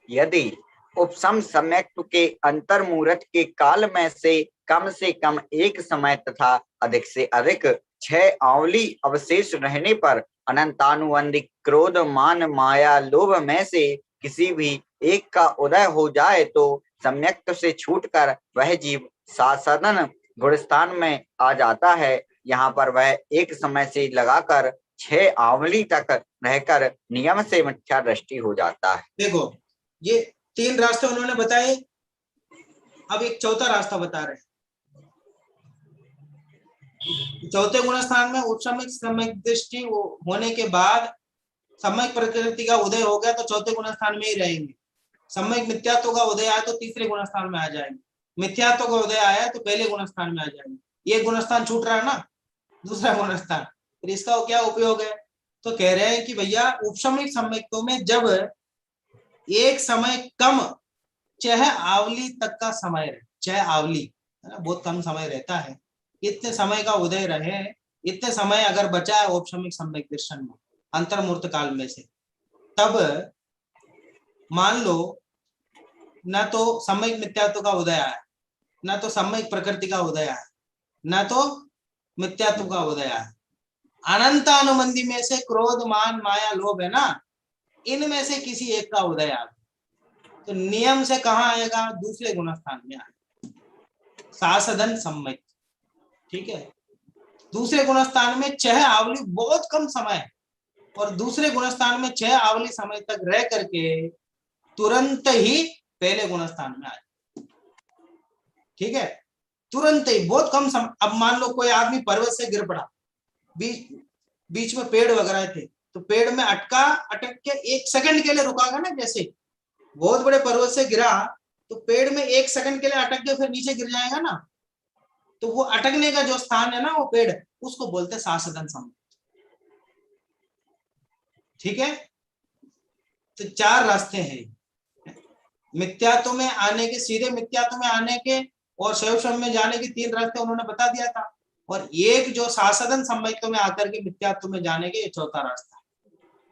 Speaker 4: यदि उपसम सम्यक्त्व के अंतर्मूर्त के काल में से कम एक समय तथा अधिक से अधिक 6 आवली अवशेष रहने पर अनंतानुबंधिक क्रोध मान माया लोभ में से किसी भी एक का उदय हो जाए तो सम्यक्त्व से छूटकर वह जीव साधन गुणस्थान में आ जाता है। यहाँ पर वह एक समय से लगाकर 6 आवली तक रहकर नियम से मिथ्या दृष्टि हो जाता है।
Speaker 1: देखो, ये 3 रास्ते उन्होंने बताए, अब एक चौथा रास्ता बता रहे हैं। चौथे गुणस्थान में उपसम्यक सम्यक दृष्टि होने के बाद सम्यक प्रकृति का उदय हो गया तो चौथे गुणस्थान में ही रहेंगे। सम्यक मिथ्यात्व का उदय आया तो तीसरे गुणस्थान में आ जाएंगे, मिथ्यात्व का उदय आया तो पहले गुणस्थान में आ जाएंगे। ये गुणस्थान छूट रहा है ना, दूसरा गुणस्थान, फिर इसका क्या उपयोग है? तो कह रहे हैं कि भैया उपसम्यक सम्यक्त्व में जब एक समय कम 6 आवली तक का समय रहे, 6 आवली है ना, बहुत कम समय रहता है, इतने समय का उदय रहे, इतने समय अगर बचा है उपसम्यक सम्यक दर्शन में अंतर्मूर्त काल में से, तब मान लो ना तो सम्यक मिथ्यात्व का उदय आया, ना तो सम्यक प्रकृति का उदय आया, ना तो मिथ्यात्व का उदय आया, अनंत अनुबंधी में से क्रोध मान माया लोभ है ना, इनमें से किसी एक का उदय आ गया तो नियम से कहाँ आएगा? दूसरे गुणस्थान में आएगा, सासदन सम्यक। ठीक है, दूसरे गुणस्थान में 6 आवली बहुत कम समय और दूसरे गुणस्थान में 6 आवली समय तक रह करके तुरंत ही पहले गुणस्थान में आए। ठीक है, तुरंत ही, बहुत कम समय। अब मान लो कोई आदमी पर्वत से गिर पड़ा, बीच में पेड़ वगैरह थे, तो पेड़ में अटक के 1 सेकंड के लिए रुकागा ना, जैसे बहुत बड़े पर्वत से गिरा तो पेड़ में 1 सेकंड के लिए अटक के फिर नीचे गिर जाएगा ना, तो वो अटकने का जो स्थान है ना, वो पेड़, उसको बोलते हैं सासदन सम्यक। ठीक है, तो 4 रास्ते हैं मिथ्यात्व में आने के, सीधे मिथ्यात्व में आने के और क्षयोपम में जाने के 3 रास्ते उन्होंने बता दिया था, और एक जो सासदन सम्यक्त्व में आकर के मिथ्यात्व में जाने के, ये चौथा रास्ता है।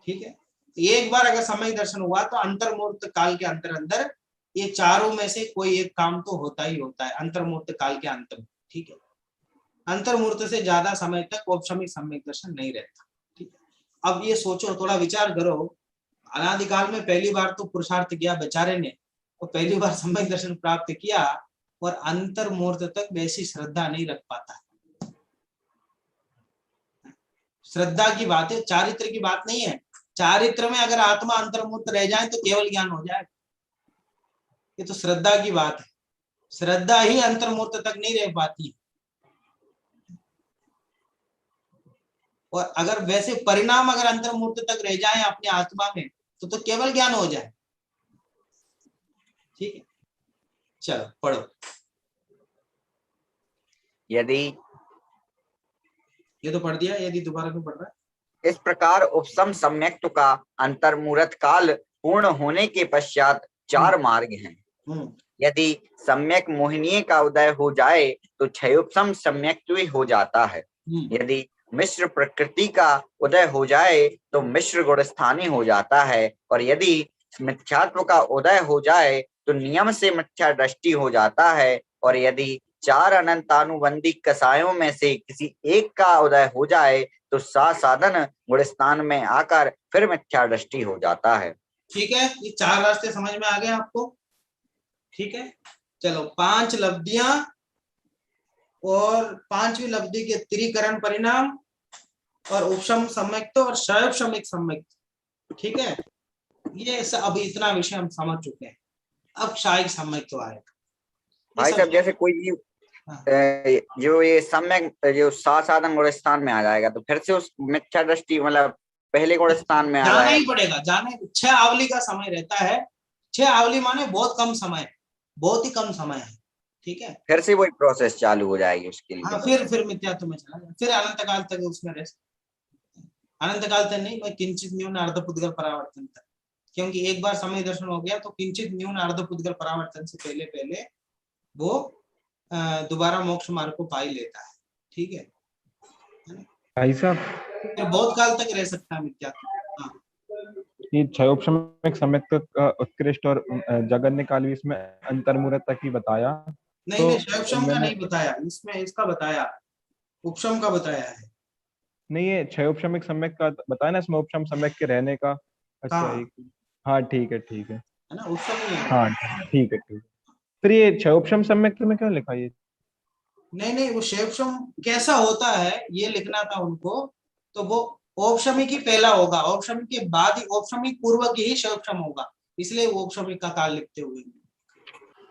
Speaker 1: ठीक है, एक बार अगर सम्यक दर्शन हुआ तो अंतर्मूर्त काल के अंदर ये चारों में से कोई एक काम तो होता ही होता है अंतर्मूर्त काल के अंत में। ठीक है, अंतर्मूर्त से ज्यादा समय तक औपसमिक सम्यक दर्शन नहीं रहता। ठीक है, अब ये सोचो, थोड़ा विचार करो, अनादिकाल में पहली बार तो पुरुषार्थ किया बेचारे ने, और पहली बार सम्यक दर्शन प्राप्त किया, और अंतर्मूर्त तक वैसी श्रद्धा नहीं रख पाता। श्रद्धा की बात है, चारित्र की बात नहीं है। चारित्र में अगर आत्मा अंतर्मूर्त रह जाए तो केवल ज्ञान हो जाए, ये तो श्रद्धा की बात है। श्रद्धा ही अंतर्मूर्त तक नहीं रह पाती, और अगर वैसे परिणाम अगर अंतर्मूर्त तक रह जाए अपने आत्मा में तो केवल ज्ञान हो जाए। ठीक है, चलो पढ़ो।
Speaker 4: यदि,
Speaker 1: ये तो पढ़ दिया, यदि दोबारा क्यों पढ़ रहा है?
Speaker 4: इस प्रकार उपसम सम्यक्त्व का अंतर्मूर्त काल पूर्ण होने के पश्चात 4 मार्ग हैं। यदि सम्यक मोहिनी का उदय हो जाए तो क्षयोपम सम्यक्त्व हो जाता है। यदि मिश्र प्रकृति का उदय हो जाए तो मिश्र गुणस्थानी हो जाता है, और यदि मिथ्यात्व का उदय हो जाए तो नियम से मिथ्या दृष्टि हो जाता है, और यदि चार अनंतानुबंधी कसायों में से किसी एक का उदय हो जाए तो साधन गुणस्थान में आकर फिर मिथ्या दृष्टि हो जाता है।
Speaker 1: ठीक है, ये 4 रास्ते समझ में आ गए आपको? ठीक है, चलो 5 लब्धियां और 5वीं लब्धि के त्रिकरण परिणाम और उपशम सम्यक्त और क्षयोपशमिक सम्यक्त। ठीक है, ये अभी इतना विषय हम समझ चुके हैं। अब क्षायिक सम्यक्त आएगा।
Speaker 4: भाई साहब जैसे कोई जीव जो ये सम्यक जो साधन गुणस्थान में आ जाएगा तो फिर से उस मिथ्या दृष्टि मतलब पहले गुणस्थान में आ
Speaker 1: जाना
Speaker 4: जाएगा।
Speaker 1: ही पड़ेगा, जाने 6 आवली का समय रहता है। 6 आवली माने बहुत कम समय, बहुत ही कम समय है। ठीक है,
Speaker 4: फिर से वही प्रोसेस चालू हो जाएगी उसके लिए।
Speaker 1: हाँ, फिर मिथ्यात्व में चला जाए, फिर अनंत काल तक उसमें रह, अनंत काल तक नहीं, मैं किंचित न्यून अर्धपुद्गल परावर्तन तक, क्योंकि एक बार समय दर्शन हो गया तो किंचित न्यून अर्धपुद्गल परावर्तन से पहले पहले वो दोबारा मोक्ष मार्ग को पा ही लेता है। ठीक है
Speaker 5: भाई साहब,
Speaker 1: फिर बहुत काल तक रह सकता है मिथ्यात्व। हाँ,
Speaker 5: ये क्षयोपशमिक सम्यक्त का उत्कृष्ट और जगन्य काल भी इसमें अंतर्मुहूर्त तक ही बताया।
Speaker 1: नहीं नहीं, क्षयोपशम का नहीं बताया इसमें, इसका बताया, उपशम का बताया है।
Speaker 5: नहीं, ये क्षयोपशमिक सम्यक का बताया ना, इसमें उपशम सम्यक के रहने का। अच्छा
Speaker 1: हाँ,
Speaker 5: एक, हाँ ठीक है
Speaker 1: है ना, उपशम ही है।
Speaker 5: हाँ ठीक है। फिर ये क्षयोपशम सम्यक में क्या लिखा ये?
Speaker 1: नहीं, वो क्षयोपशम कैसा होता है ये लिखना था उनको, तो वो औपशमिक ही पहला होगा, औपशमिक के बाद ही, औपशमिक पूर्वक ही क्षयोपशम होगा, इसलिए वो औपशमिक का काल लिखते हुए।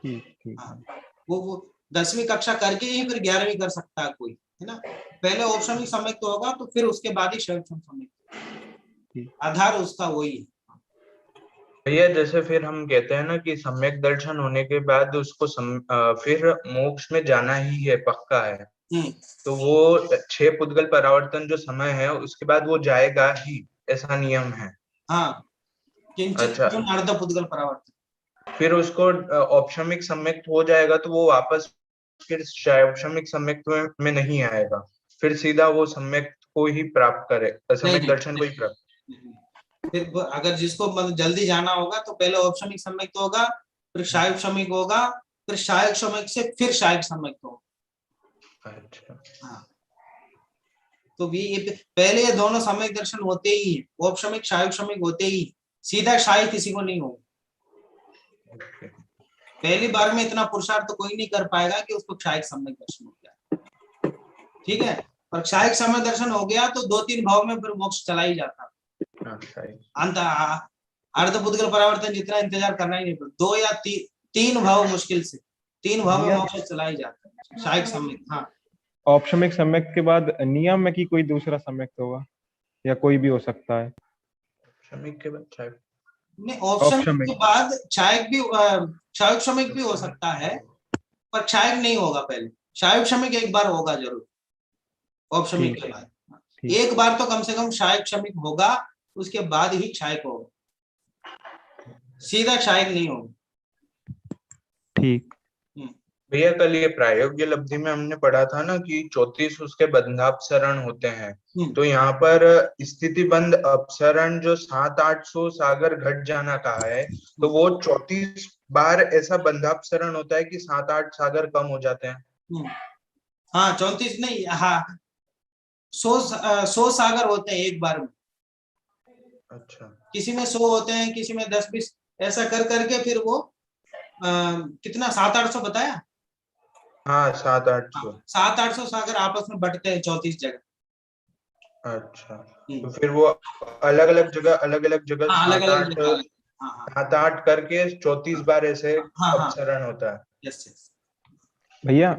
Speaker 5: ठीक
Speaker 1: हाँ, वो 10वीं कक्षा करके ही फिर 11वीं कर सकता है कोई, है ना। पहले औपशमिक सम्यक्त तो होगा तो फिर उसके बाद ही क्षयोपशम सम्यक्त, आधार उसका वही है।
Speaker 2: भैया जैसे फिर हम कहते हैं ना कि सम्यक दर्शन होने के बाद उसको फिर मोक्ष में जाना ही है, पक्का है, तो वो 6 पुद्गल परावर्तन जो समय है उसके बाद वो जाएगा ही, ऐसा नियम है?
Speaker 1: हाँ, किंचित अर्ध पुद्गल परावर्तन,
Speaker 2: फिर उसको औपशमिक सम्यक्त हो जाएगा तो वो वापस फिर क्षयोपशमिक सम्यक्त में नहीं आएगा, फिर सीधा वो सम्यक्त को ही प्राप्त करे, सम्यक दर्शन को ही प्राप्त।
Speaker 1: फिर अगर जिसको मतलब जल्दी जाना होगा तो पहले औपशमिक सम्यक्त होगा, फिर क्षयोपशमिक होगा, फिर क्षयोपशमिक से फिर क्षायिक सम्यक्त होगा।
Speaker 2: अच्छा,
Speaker 1: हाँ, तो ये पहले ये दोनों सम्यक दर्शन होते ही, औपशमिक क्षयोपशमिक होते ही, सीधा क्षायिक किसी को नहीं होगा। पहली बार में इतना पुरुषार्थ तो कोई नहीं कर पाएगा कि उसको क्षायिक सम्यक दर्शन हो गया। ठीक है, और क्षायिक सम्यक दर्शन हो गया तो 2-3 भाव में फिर मोक्ष चला ही जाता। अंत अर्ध पुद्गल परावर्तन जितना इंतजार करना ही नहीं पड़ता, 2 या 3 भाव मुश्किल से, 3 भाव में मोक्ष चला ही जाता है क्षायिक सम्यक। हाँ,
Speaker 5: औपशमिक सम्यक के बाद नियम में कि कोई दूसरा सम्यक होगा या कोई भी हो सकता है?
Speaker 2: क्षमिक के बाद
Speaker 1: नहीं, औपशमिक के बाद क्षायिक भी, क्षयोपशमिक भी हो सकता है, पर क्षायिक नहीं होगा। पहले क्षयोपशमिक एक बार होगा जरूर, औपशमिक के बाद एक बार तो कम से कम क्षयोपशमिक होगा, उसके बाद ही क्षायिक होगा, सीधा क्षायिक नहीं होगा।
Speaker 5: ठीक
Speaker 2: भैया, कल ये प्रायोग्य लब्धि में हमने पढ़ा था ना कि 34 उसके बंधापसरण होते हैं, तो यहाँ पर स्थिति बंध अपसरण जो 700-800 सागर घट जाना कहा है, तो वो 34 बार ऐसा बंधापसरण होता है कि 7-8 सागर कम हो जाते हैं।
Speaker 1: हाँ, 34 नहीं, हाँ 100 सागर होते हैं एक बार में।
Speaker 2: अच्छा,
Speaker 1: किसी में 100 होते हैं, किसी में 10-20, ऐसा कर करके फिर वो कितना 700-800 बताया?
Speaker 2: हाँ 700-800
Speaker 1: 700-800 सागर आपस में बटते हैं 34 जगह।
Speaker 2: अच्छा, तो फिर वो अलग अलग जगह
Speaker 1: अलग अलग
Speaker 2: 7-8 करके 34 बार ऐसे अपसरण होता है।
Speaker 1: यस
Speaker 5: भैया,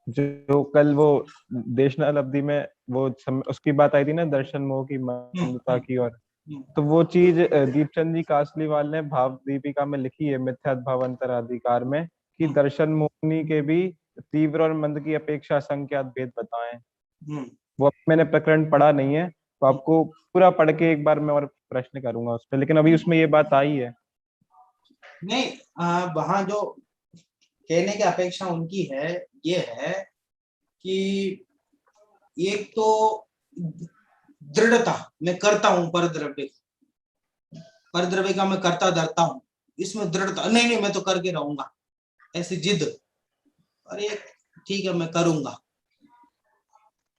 Speaker 5: जो कल वो देशना लब्धि में वो उसकी बात आई थी ना, दर्शन मोह की मंदता की, और तो वो चीज दीपचंद जी कासलीवाल ने भाव दीपिका में लिखी है मिथ्यात्व भावांतराधिकार में, कि दर्शन मोहिनी के भी तीव्र और मंद की अपेक्षा असंख्यात भेद बताए। वो मैंने प्रकरण पढ़ा नहीं है, तो आपको पूरा पढ़ के एक बार मैं और प्रश्न करूंगा उस पर, लेकिन अभी उसमें ये बात आई है
Speaker 1: नहीं। वहां जो कहने की अपेक्षा उनकी है ये है कि एक तो दृढ़ता, मैं करता हूं परद्रव्य का मैं करता धरता हूं, इसमें दृढ़ता नहीं मैं तो करके रहूंगा, ऐसी जिद। अरे ठीक है मैं करूंगा,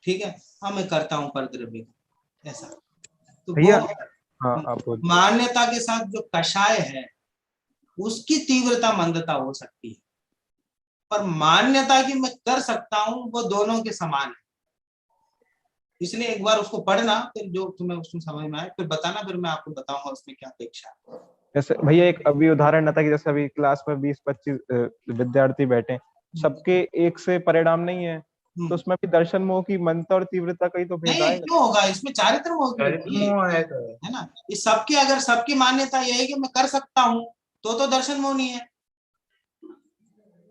Speaker 1: ठीक है हाँ मैं करता हूँ पर द्रव्य ऐसा। तो
Speaker 5: भैया
Speaker 1: वो
Speaker 5: हाँ आप बोलिए।
Speaker 1: मान्यता के साथ जो कषाय है उसकी तीव्रता मंदता हो सकती है, पर मान्यता की मैं कर सकता हूं वो दोनों के समान है। इसलिए एक बार उसको पढ़ना, फिर जो तुम्हें उसमें समझ में आए फिर बताना, फिर मैं आपको बताऊंगा उसमें क्या अपेक्षा है।
Speaker 5: जैसे भैया एक अभी उदाहरण आता कि जैसे अभी क्लास में 20-25 विद्यार्थी बैठे, सबके एक से परिणाम नहीं है, तो उसमें भी दर्शन मोह की मंदता और तीव्रता का ही तो भेद
Speaker 1: नहीं
Speaker 5: आएगा।
Speaker 1: क्यों होगा, इसमें चारित्र मोह क्यों
Speaker 2: चारित्र
Speaker 1: होगी?
Speaker 2: मोह आएगा।
Speaker 1: है ना, इस सबकी अगर सबकी मान्यता यही है कि मैं कर सकता हूँ तो दर्शन मोह नहीं है।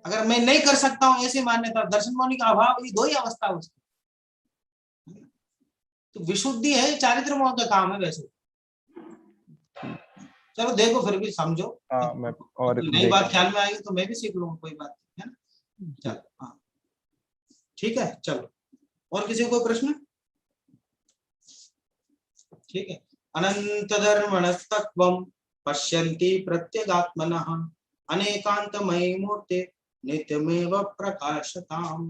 Speaker 1: अगर मैं नहीं कर सकता हूँ ऐसी मान्यता, दर्शन मोह का अभाव, ये दो ही अवस्था है उसकी। तो विशुद्धि है, चारित्र मोह का काम है वैसे। चलो देखो फिर भी समझो,
Speaker 5: हाँ मैं और
Speaker 1: नई बात ख्याल में आएगी तो मैं भी सीख लूंगा, कोई बात नहीं है ना। चलो हाँ ठीक है, चलो और किसी को प्रश्न? ठीक है। अनंत धर्मणस्तत्वं पश्यन्ति प्रत्यगात्मनः अनेकांतमयी मूर्ते नित्यमेव प्रकाशताम्।